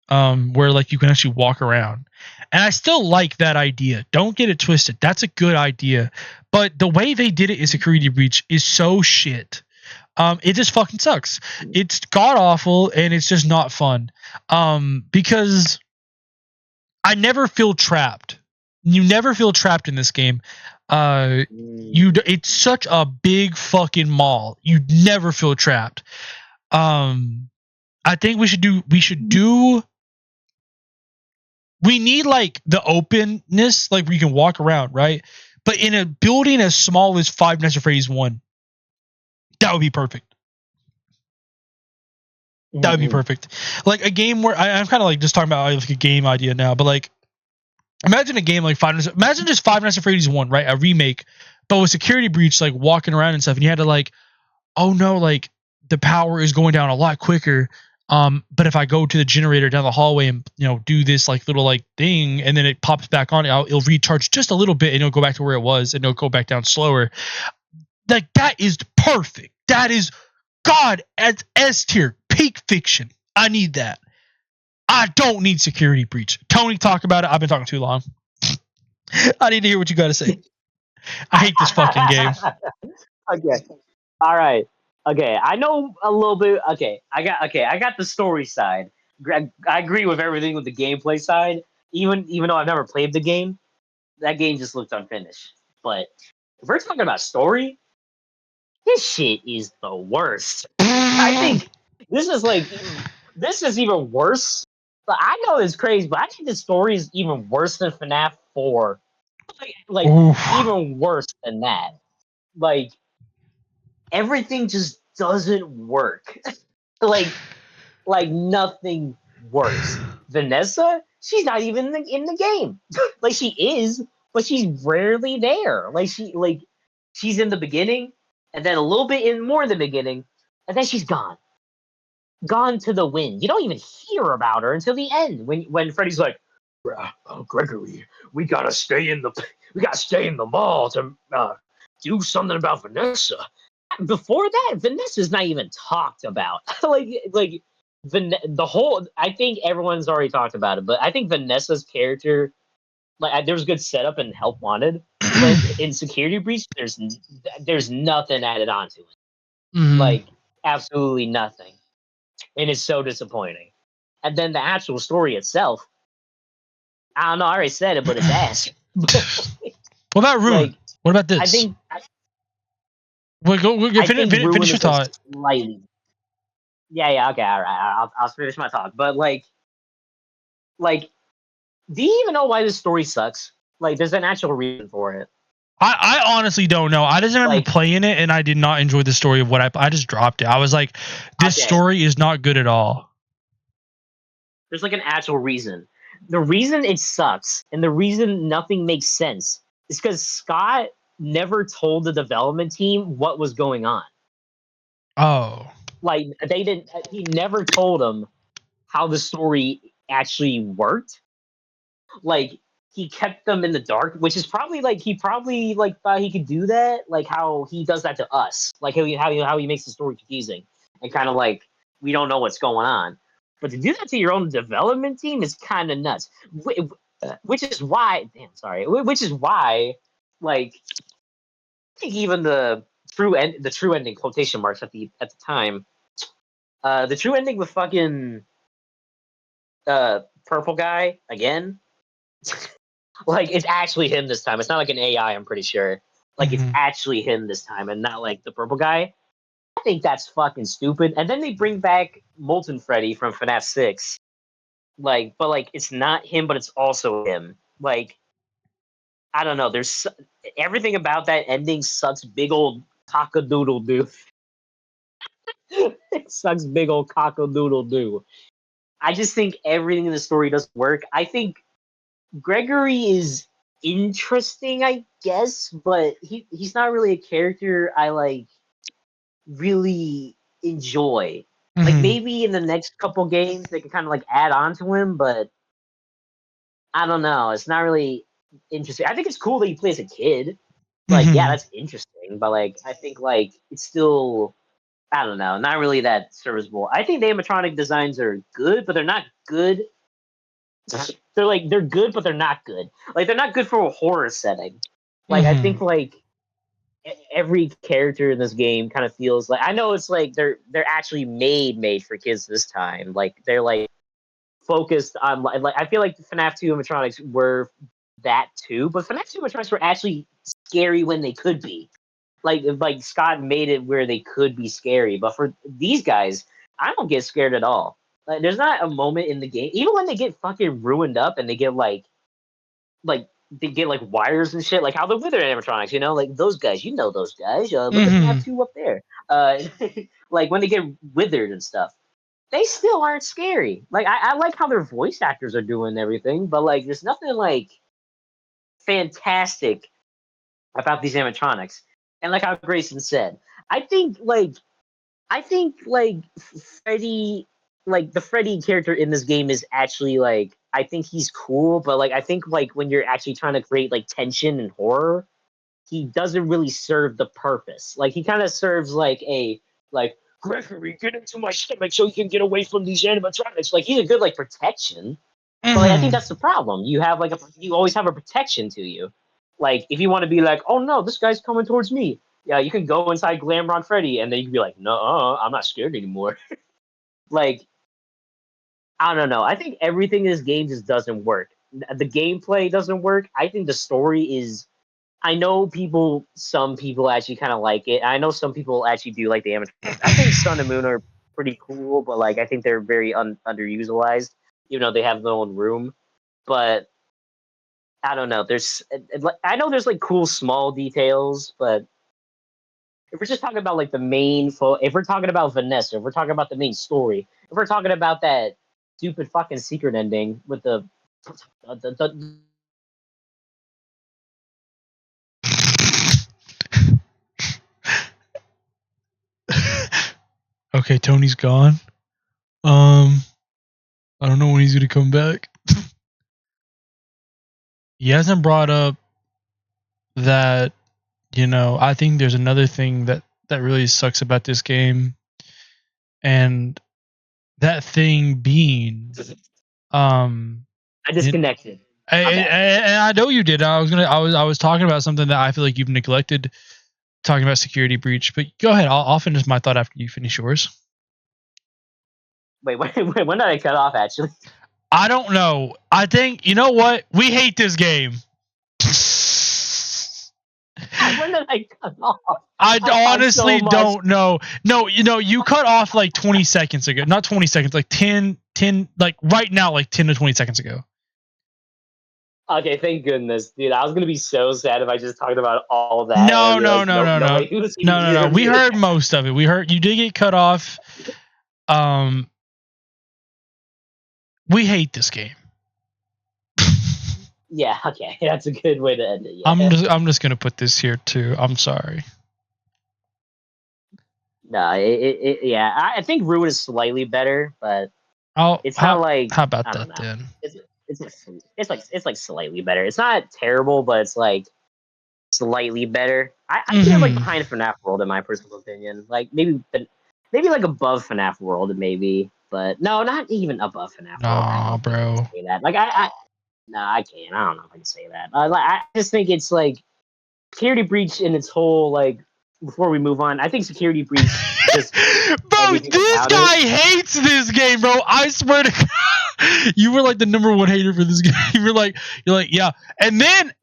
where like you can actually walk around. And I still like that idea. Don't get it twisted. That's a good idea. But the way they did it in Security Breach is so shit. It just fucking sucks. It's god awful and it's just not fun. Because I never feel trapped. You never feel trapped in this game. It's such a big fucking mall. You never feel trapped. I think we need like the openness, like where you can walk around, right? But in a building as small as Five Nights at Freddy's 1, that would be perfect. That would be perfect. Like a game where I'm kind of like just talking about like a game idea now, but like imagine a game like imagine just Five Nights at Freddy's 1, right? A remake, but with Security Breach, like walking around and stuff, and you had to like, oh no, like the power is going down a lot quicker. But if I go to the generator down the hallway and do this like little like thing, and then it pops back on, it'll recharge just a little bit, and it'll go back to where it was, and it'll go back down slower. Like that is perfect. That is God at S tier peak fiction. I need that. I don't need Security Breach. Tony, talk about it. I've been talking too long. I need to hear what you got to say. I hate this fucking game. Okay. All right. Okay. I know a little bit. Okay. I got the story side. I agree with everything with the gameplay side. Even though I've never played the game, that game just looked unfinished. But if we're talking about story, this shit is the worst. I think this is even worse. But I know it's crazy, but I think the story is even worse than FNAF 4. Like even worse than that. Like everything just doesn't work. like nothing works. Vanessa, she's not even in the game. Like she is, but she's rarely there. She's in the beginning, and then a little bit more in the beginning, and then she's gone. Gone to the wind. You don't even hear about her until the end when Freddy's like, Gregory, we gotta stay in the mall to do something about Vanessa. Before that, Vanessa's not even talked about. The whole. I think everyone's already talked about it, but I think Vanessa's character, like, there was good setup and help wanted, but in Security Breach, there's nothing added onto it. Like absolutely nothing, and it's so disappointing. And then the actual story itself, I don't know. I already said it, but it's ass. What about Ruin? What about this? I think. Finish your thought. Slightly. Yeah, okay, all right. I'll finish my talk. But like, do you even know why this story sucks? Like, there's an actual reason for it. I honestly don't know. I just remember playing it, and I did not enjoy the story of what I just dropped it. I was like, this story is not good at all. There's like an actual reason. The reason it sucks, and the reason nothing makes sense, is because Scott never told the development team what was going on. Oh. Like, he never told them how the story actually worked. Like, he kept them in the dark, which is probably he thought he could do that, like how he does that to us, like how he makes the story confusing and kind of like we don't know what's going on. But to do that to your own development team is kind of nuts. Which is why, like, I think even the true ending, quotation marks at the time, the true ending with fucking purple guy again. Like, it's actually him this time. It's not like an AI, I'm pretty sure. Like, it's actually him this time and not like the purple guy. I think that's fucking stupid. And then they bring back Molten Freddy from FNAF 6. Like, but like, it's not him, but it's also him. Like, I don't know. There's everything about that ending sucks big old cockadoodle doo. It sucks big old cockadoodle doo. I just think everything in the story doesn't work. I think Gregory is interesting, I guess, but he's not really a character I like really enjoy. Like, maybe in the next couple games they can kind of like add on to him, but I don't know. It's not really interesting. I think it's cool that you play as a kid. Like, yeah, that's interesting, but like I think like it's still, I don't know, not really that serviceable. I think the animatronic designs are good, but they're not good they're good, but they're not good. Like they're not good for a horror setting. Like I think like every character in this game kind of feels like I know it's like they're actually made for kids this time. Like they're like focused on like I feel like FNAF 2 animatronics were that too, but FNAF 2 animatronics were actually scary when they could be. Like Scott made it where they could be scary, but for these guys, I don't get scared at all. Like, there's not a moment in the game, even when they get fucking ruined up and they get like they get like wires and shit, like how the Wither animatronics, you know, like those guys, you know those guys. Look at FNAF 2 up there. Like when they get withered and stuff, they still aren't scary. Like I like how their voice actors are doing everything, but like there's nothing like fantastic about these animatronics. And like how Grayson said, I think Freddy, like the Freddy character in this game is actually like I think he's cool, but like I think like when you're actually trying to create like tension and horror, he doesn't really serve the purpose. Like he kind of serves like a like Gregory, get into my stomach so you can get away from these animatronics. Like he's a good like protection, but like, I think that's the problem. You have like you always have a protection to you. Like if you want to be like, oh no, this guy's coming towards me. Yeah, you can go inside Glamrock Freddy, and then you can be like, no, I'm not scared anymore. Like I don't know. I think everything in this game just doesn't work. The gameplay doesn't work. I think the story is. I know some people actually kind of like it. I know some people actually do like the animatronics. I think Sun and Moon are pretty cool, but like I think they're very underutilized. You know, they have their own room, but I don't know. I know there's like cool small details, but if we're just talking about like the main, if we're talking about Vanessa, if we're talking about the main story, if we're talking about that stupid fucking secret ending with the Okay, Tony's gone. I don't know when he's gonna come back. He hasn't brought up that, you know, I think there's another thing that really sucks about this game, and that thing being, I disconnected. I know you did. I was talking about something that I feel like you've neglected, talking about security breach. But go ahead. I'll finish my thought after you finish yours. Wait, when did I cut off? Actually, I don't know. I think you know what? We hate this game. when did I cut off? I honestly don't know. No, you know, you cut off like 20 seconds ago. Not 20 seconds, like 10, like right now, like 10 to 20 seconds ago. Okay, thank goodness, dude. I was gonna be so sad if I just talked about all that. No. We heard most of it. We heard you did get cut off. We hate this game. Yeah, okay, that's a good way to end it. Yeah. I'm just gonna put this here too. I'm sorry. No, yeah. I think Ruin is slightly better, but it's not like how about that then? It's like slightly better. It's not terrible, but it's like slightly better. I think it's like behind FNAF World in my personal opinion. Like maybe like above FNAF World maybe, but no, not even above FNAF World. Nah, bro. Say that. Like I can't. I don't know if I can say that. I just think it's like Security Breach in its whole like. Before we move on, I think Security Breach just. Bro, this guy hates this game, bro. I swear to God, you were like the number one hater for this game. You're like, yeah, and then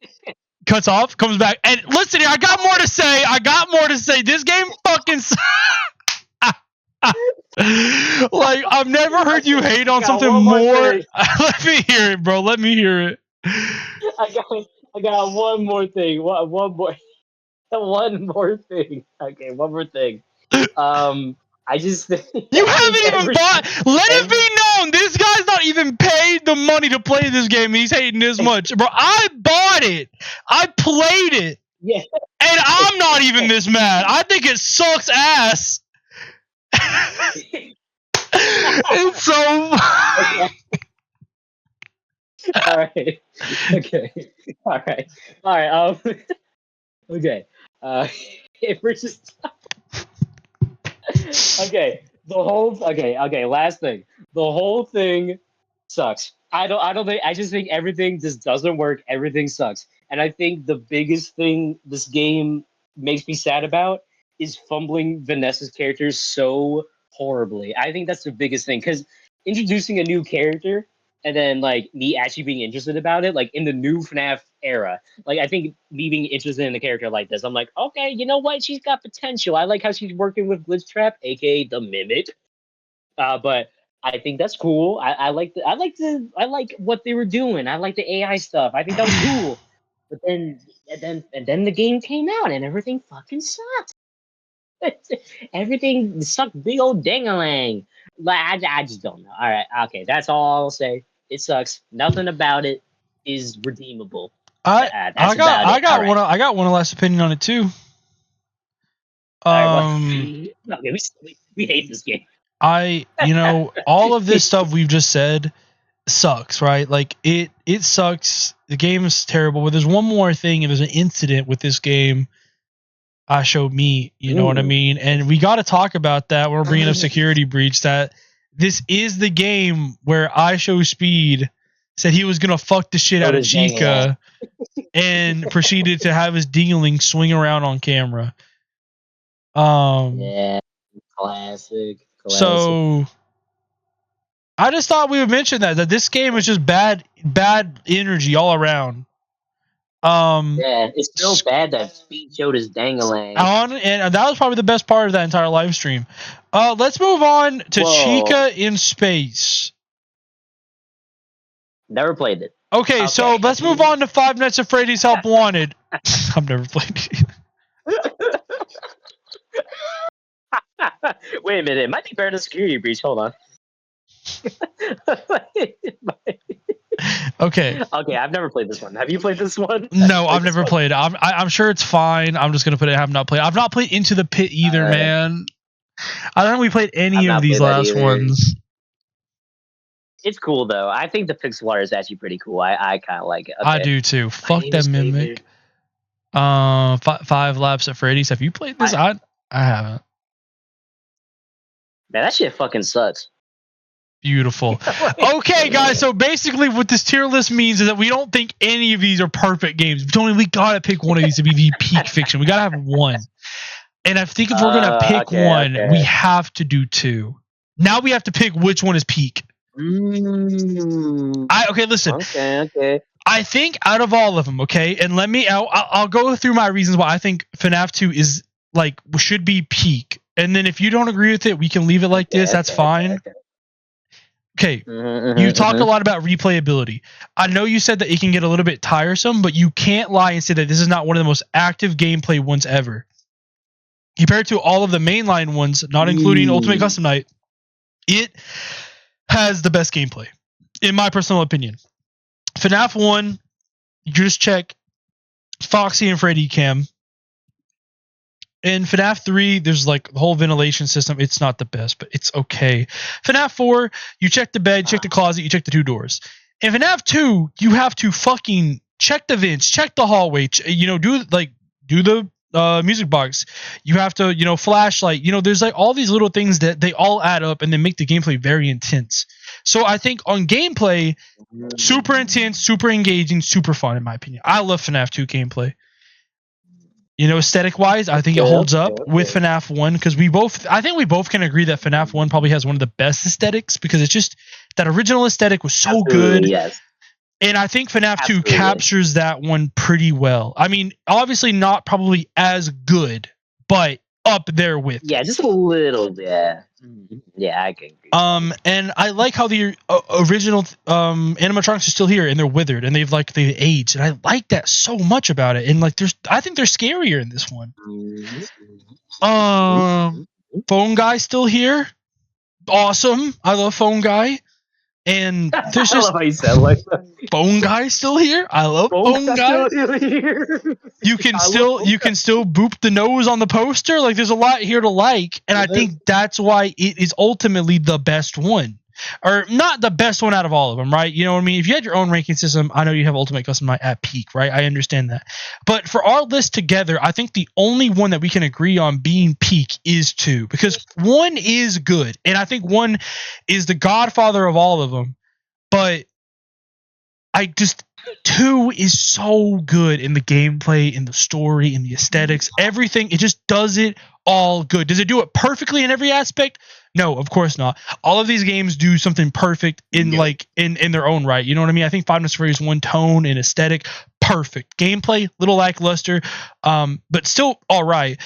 cuts off, comes back, and listen here. I got more to say. This game fucking. Like I've never heard you hate on something more. Let me hear it, bro. Let me hear it. I got one more thing. One more thing. Okay, one more thing. I just you haven't even bought. Let it be known, this guy's not even paid the money to play this game, and he's hating this much, bro. I bought it. I played it. Yeah. And I'm not even this mad. I think it sucks ass. It's so. Okay. All right. Okay. All right. Okay. If we're just. Okay. Last thing. The whole thing sucks. I don't think. I just think everything just doesn't work. Everything sucks. And I think the biggest thing this game makes me sad about is fumbling Vanessa's character so horribly. I think that's the biggest thing because introducing a new character and then like me actually being interested about it, like in the new FNAF era, like I think me being interested in a character like this, I'm like, okay, you know what? She's got potential. I like how she's working with Glitch Trap, aka the Mimic. But I think that's cool. I like what they were doing. I like the AI stuff. I think that was cool. But then the game came out and everything fucking sucked. Everything sucked big old dangalang. Like I just don't know. All right, okay, that's all I'll say. It sucks. Nothing about it is redeemable. I got one last opinion on it too. Okay, we hate this game. All of this stuff we've just said sucks, right? Like it sucks. The game is terrible. But there's one more thing, and there's an incident with this game. I showed me, you know what I mean? And we got to talk about that. We're bringing up security breach. That this is the game where I Show Speed said he was gonna fuck the shit out of Chica, and proceeded to have his dingling swing around on camera. Yeah, classic. So I just thought we would mention that this game is just bad energy all around. Yeah, it's so bad that Speed showed his dangalang. And that was probably the best part of that entire live stream. Let's move on to Chica in Space. Never played it. Okay, so let's move on to Five Nights at Freddy's Help Wanted. I've never played it. Wait a minute, it might be better than Security Breach. Hold on. Okay, I've never played this one. Have you played this one? No, I've never played it. I'm sure it's fine. I'm just gonna put it. I have not played. I've not played Into the Pit either, man. I don't think we played any of these last ones. It's cool though. I think the pixel art is actually pretty cool. I kind of like it. Okay. I do too. Fuck that Mimic. 5 Laps at Freddy's. Have you played this? I haven't. Man, that shit fucking sucks. Beautiful. Okay, guys. So basically, what this tier list means is that we don't think any of these are perfect games. Tony, we gotta pick one of these to be the peak fiction. We gotta have one. And I think if we're gonna pick one, we have to do 2. Now we have to pick which one is peak. Okay, listen. Okay. I think out of all of them, okay, and I'll go through my reasons why I think FNAF 2 is like should be peak. And then if you don't agree with it, we can leave it like this. That's fine. Okay, you talk a lot about replayability. I know you said that it can get a little bit tiresome, but you can't lie and say that this is not one of the most active gameplay ones ever. Compared to all of the mainline ones, not including Ultimate Custom Night, it has the best gameplay, in my personal opinion. FNAF 1, you just check Foxy and Freddy Cam. In FNAF 3, there's like the whole ventilation system. It's not the best, but it's okay. FNAF 4, you check the bed, check the closet, you check the 2 doors. In FNAF 2, you have to fucking check the vents, check the hallway, do the music box. You have to, flashlight. There's like all these little things that they all add up and then make the gameplay very intense. So I think on gameplay, super intense, super engaging, super fun in my opinion. I love FNAF 2 gameplay. Aesthetic wise, I think it holds up with FNAF 1 because I think we both can agree that FNAF 1 probably has one of the best aesthetics because it's just that original aesthetic was so good. Yes. And I think FNAF 2 captures that one pretty well. I mean, obviously not probably as good, but up there with. Yeah, just a little, yeah. Yeah, I can agree. And I like how the original animatronics are still here and they're withered and they've aged, and I like that so much about it. And I think they're scarier in this one. Phone Guy still here. Awesome. I love Phone Guy. And there's just I love how you said like that. Phone Guy still here. I love Phone Guy. You can still boop the nose on the poster. Like there's a lot here to like, and I think that's why it is ultimately the best one, or not the best one out of all of them, right? You know what I mean? If you had your own ranking system, I know you have Ultimate Custom Night at peak, right? I understand that, but for our list together, I think the only one that we can agree on being peak is 2, because 1 is good, and I think 1 is the godfather of all of them. but I just 2 is so good in the gameplay, in the story, in the aesthetics, everything. It just does it all good. Does it do it perfectly in every aspect? No, of course not. All of these games do something perfect in in their own right. You know what I mean? I think Five Nights at Freddy's 1 tone and aesthetic, perfect. Gameplay, little lackluster, but still all right.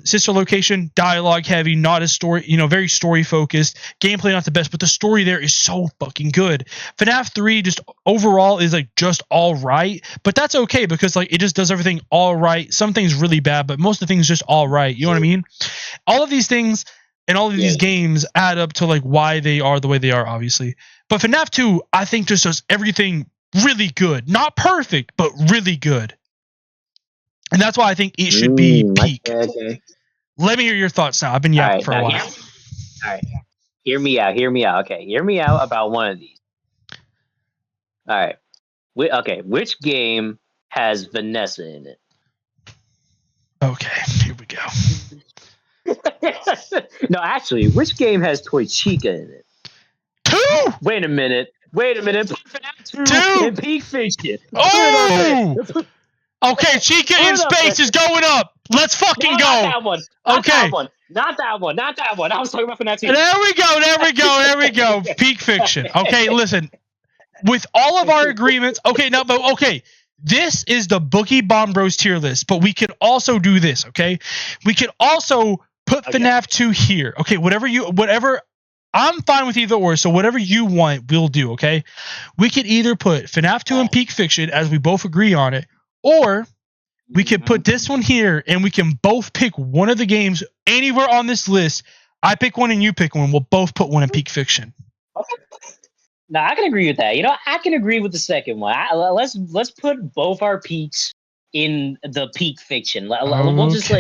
Sister Location, dialogue heavy, not as story, very story focused. Gameplay not the best, but the story there is so fucking good. FNAF 3 just overall is like just all right, but that's okay because like it just does everything all right. Some things really bad, but most of the things just all right. You know what I mean? All of these things and all of these games add up to like why they are the way they are, obviously. But FNAF 2, I think just does everything really good. Not perfect, but really good. And that's why I think it should be peak. Okay. Let me hear your thoughts now. I've been yapping for a while. All right. Hear me out. Okay. Hear me out about one of these. All right. Okay. Which game has Vanessa in it? Okay. Here we go. No, actually, which game has Toy Chica in it? 2! Wait a minute. FNAF 2 and Peak Fiction. Oh! Okay, Chica in space is going up. Let's fucking go. Not that one. Okay. Not that one. I was talking about FNAF 2. There we go. Peak Fiction. Okay, listen. With all of our agreements, this is the Boogie Bomb Bros tier list, but we could also do this, okay? We could also put FNAF 2 here. Okay, whatever, I'm fine with either or, so whatever you want, we'll do, okay? We could either put FNAF 2 and Peak Fiction, as we both agree on it, or we could put this one here, and we can both pick one of the games anywhere on this list. I pick one and you pick one. We'll both put one in Peak Fiction. Okay. No, I can agree with that. I can agree with the second one. Let's put both our peaks in the Peak Fiction. We'll just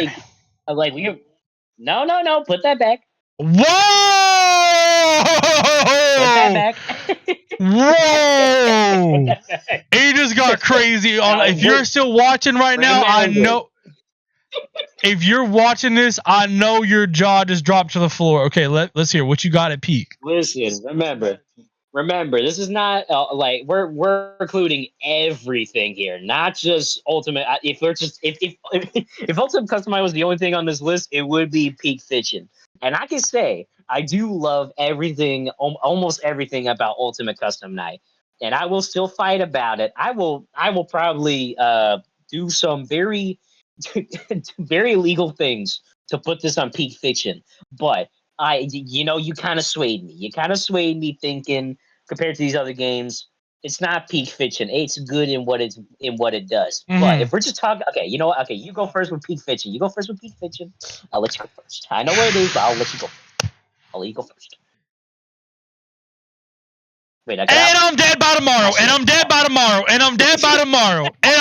no, put that back. Whoa! Put that back. Whoa! He just got crazy on. If you're still watching right now, I know. If you're watching this, I know your jaw just dropped to the floor. Okay, let's hear what you got at Peak. Listen, remember, this is not we're including everything here, not just Ultimate. If Ultimate Custom was the only thing on this list, it would be Peak Fiction. And I can say I do love everything, almost everything about Ultimate Custom Night, and I will still fight about it. I will probably do some very very illegal things to put this on Peak Fiction, but you kind of swayed me. You kind of swayed me thinking compared to these other games, it's not Peak Fiction. It's good in what it does. Mm-hmm. But if we're just talking, okay, you know what? Okay, you go first with Peak Fiction. I'll let you go first. I know where it is, but I'll let you go first. I'll let you go first. Wait, I'm dead by tomorrow. And I'm dead by tomorrow. And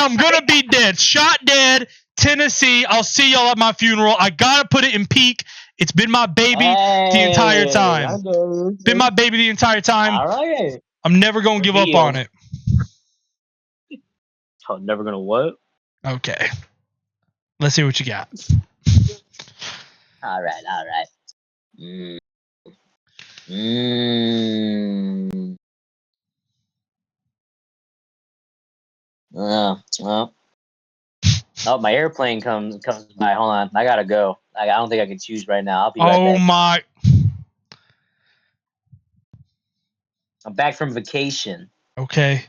I'm gonna be dead. Shot dead. Tennessee. I'll see y'all at my funeral. I gotta put it in Peak. It's been my baby the entire time. Been my baby the entire time. All right. I'm never gonna give up on it. Oh, never gonna what? Okay. Let's see what you got. All right. Oh, my airplane comes by. Hold on, I gotta go. I don't think I can choose right now. I'll be right back. Oh my! I'm back from vacation. Okay.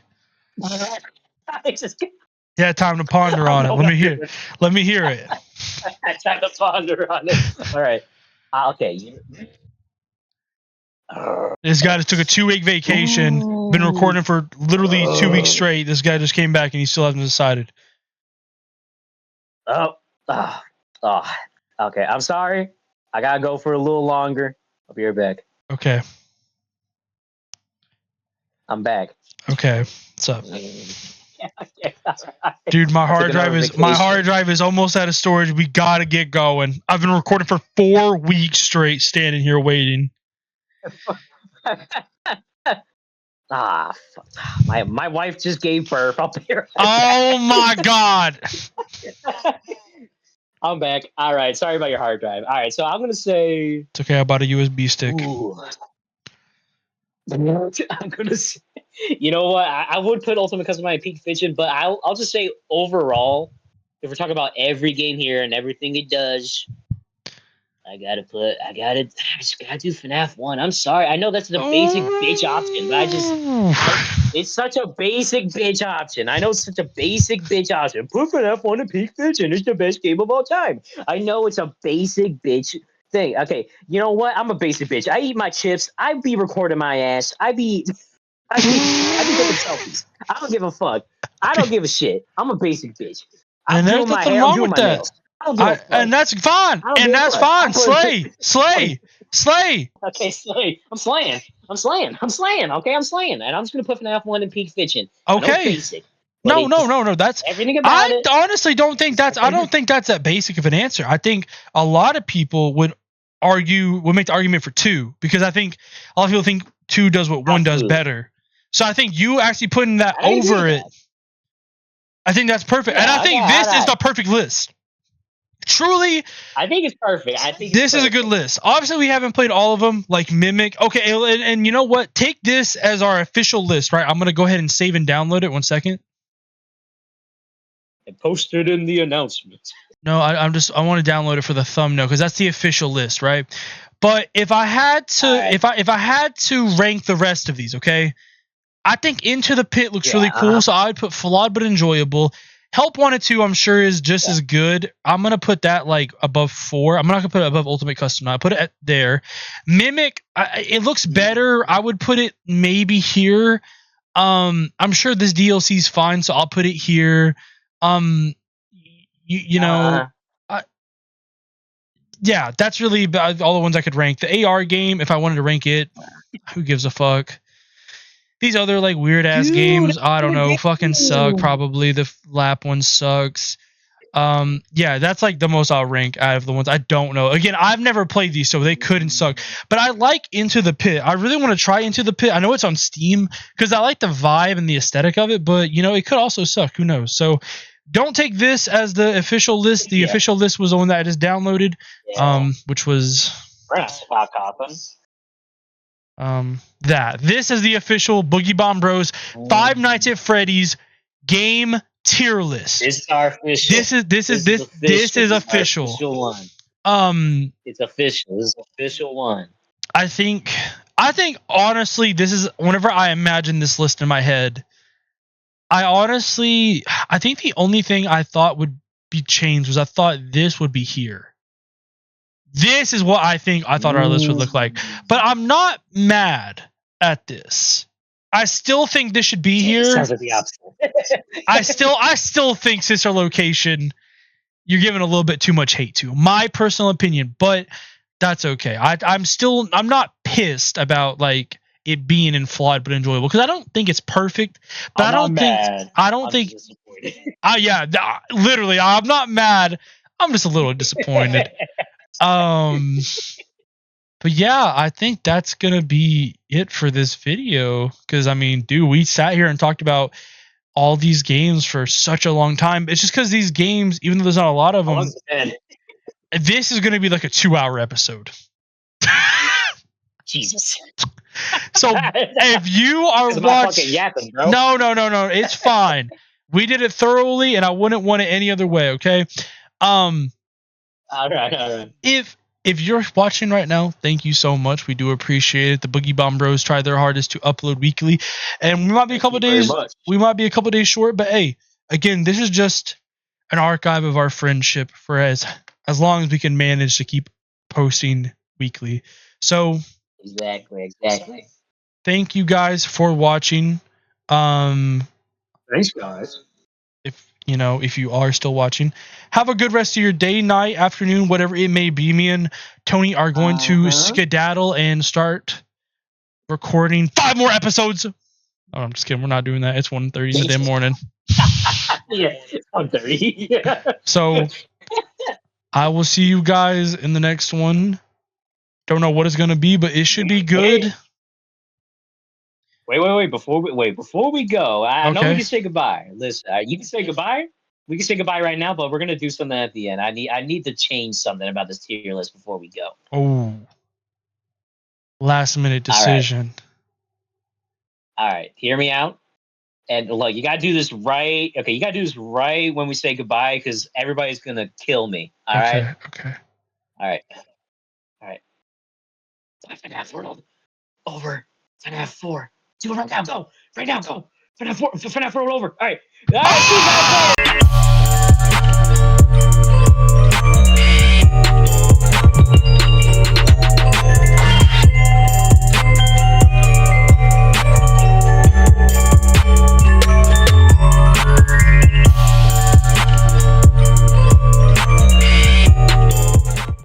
Yeah, time to ponder on it. Let me hear it. Time to ponder on it. All right. Okay. This guy just took a 2-week vacation. Ooh. Been recording for literally 2 weeks straight. This guy just came back and he still hasn't decided. Okay. I'm sorry. I gotta go for a little longer. I'll be right back. Okay. I'm back. Okay. What's up? Dude, my hard drive is almost out of storage. We gotta get going. I've been recording for 4 weeks straight, standing here waiting. My wife just gave birth. I'll be right back. Oh my god. I'm back. All right. Sorry about your hard drive. All right. So I'm gonna say it's okay. I bought a USB stick. Ooh. I'm gonna say, you know what? I would put Ultimate Custom my peak fiction, but I'll just say overall, if we're talking about every game here and everything it does, I just gotta do FNAF 1. I'm sorry. I know that's the basic bitch option, but it's such a basic bitch option. I know it's such a basic bitch option. Put FNAF 1 in peak fiction. It's the best game of all time. I know it's a basic bitch thing. Okay, you know what? I'm a basic bitch. I eat my chips. I be recording my ass. I be taking selfies. I don't give a fuck. I don't give a shit. I'm a basic bitch. I'm And there's doing my nothing hair. I'm wrong doing with my that. nails. I don't give a fuck. And that's fine. I don't And give a that's fuck. fine. Slay. Okay, slay. I'm slaying. Okay, I'm slaying. And I'm just gonna put FNAF 1 in peak fiction. I know it's Okay. basic. But No. That's everything about it. Honestly don't think that's I don't think that's that basic of an answer. I think a lot of people would make the argument for 2 because I think a lot of people think 2 does what 1 does better. So I think you actually putting that over it. I think that's perfect. Yeah, and I think this is the perfect list. Truly, I think it's perfect. This is a good list. Obviously, we haven't played all of them, like Mimic. Okay, and you know what? Take this as our official list, right? I'm going to go ahead and save and download it. 1 second. And post it in the announcement. No, I want to download it for the thumbnail because that's the official list, right? But if I had to, if I had to rank the rest of these, okay, I think Into the Pit looks really cool, so I would put flawed but enjoyable. Help 1 and 2, I'm sure, is just as good. I'm going to put that like above 4. I'm not going to put it above Ultimate Custom. I put it there. Mimic, it looks better. I would put it maybe here. I'm sure this DLC is fine, so I'll put it here. Yeah, that's really all the ones I could rank. The AR game, if I wanted to rank it, who gives a fuck? These other like weird ass games, I don't know, fucking suck. Probably the lap one sucks. Yeah, that's like the most I'll rank out of the ones I don't know. Again, I've never played these, so they couldn't suck. But I like Into the Pit. I really want to try Into the Pit. I know it's on Steam because I like the vibe and the aesthetic of it, but you know, it could also suck. Who knows? So don't take this as the official list. The official list was the one that I just downloaded, which was this is the official Boogie Bomb Bros Five Nights at Freddy's game tier list. This is our official. This is official. One. It's official. This is official one. I think honestly, this is whenever I imagine this list in my head, I think the only thing I thought would be changed was I thought this would be here. This is what I thought our list would look like. But I'm not mad at this. I still think this should be here. Sounds like the opposite. I still think Sister Location, you're giving a little bit too much hate to. My personal opinion, but that's okay. I'm not pissed about like it being in flawed but enjoyable because I don't think it's perfect. But I'm literally, I'm not mad. I'm just a little disappointed. But yeah, I think that's gonna be it for this video. Because I mean, dude, we sat here and talked about all these games for such a long time. It's just because these games, even though there's not a lot of them, this is gonna be like a 2-hour episode. Jesus. So if you are watching, no, it's fine. We did it thoroughly, and I wouldn't want it any other way. Okay. All right. If you're watching right now, thank you so much. We do appreciate it. The Boogie Bomb Bros try their hardest to upload weekly, and we might be a couple days. We might be a couple days short, but hey, again, this is just an archive of our friendship for as long as we can manage to keep posting weekly. So exactly. Thank you guys for watching. Thanks, guys. If you are still watching, have a good rest of your day, night, afternoon, whatever it may be. Me and Tony are going to skedaddle and start recording 5 more episodes. Oh, I'm just kidding. We're not doing that. It's 1:30 in the damn morning. Yeah, it's 1:30. Yeah. So I will see you guys in the next one. Don't know what it's going to be, but it should be good. Wait. Before we go, I know we can say goodbye. Listen, you can say goodbye. We can say goodbye right now, but we're gonna do something at the end. I need to change something about this tier list before we go. Oh, last minute decision. All right, hear me out. And look, you gotta do this right. Okay, you gotta do this right when we say goodbye, because everybody's gonna kill me. All right. Okay. All right. All right. FNAF world over. FNAF 4. Do it right now. Go. Right now. Go. FNAF 4. FNAF world over. All right. All right. See you guys later.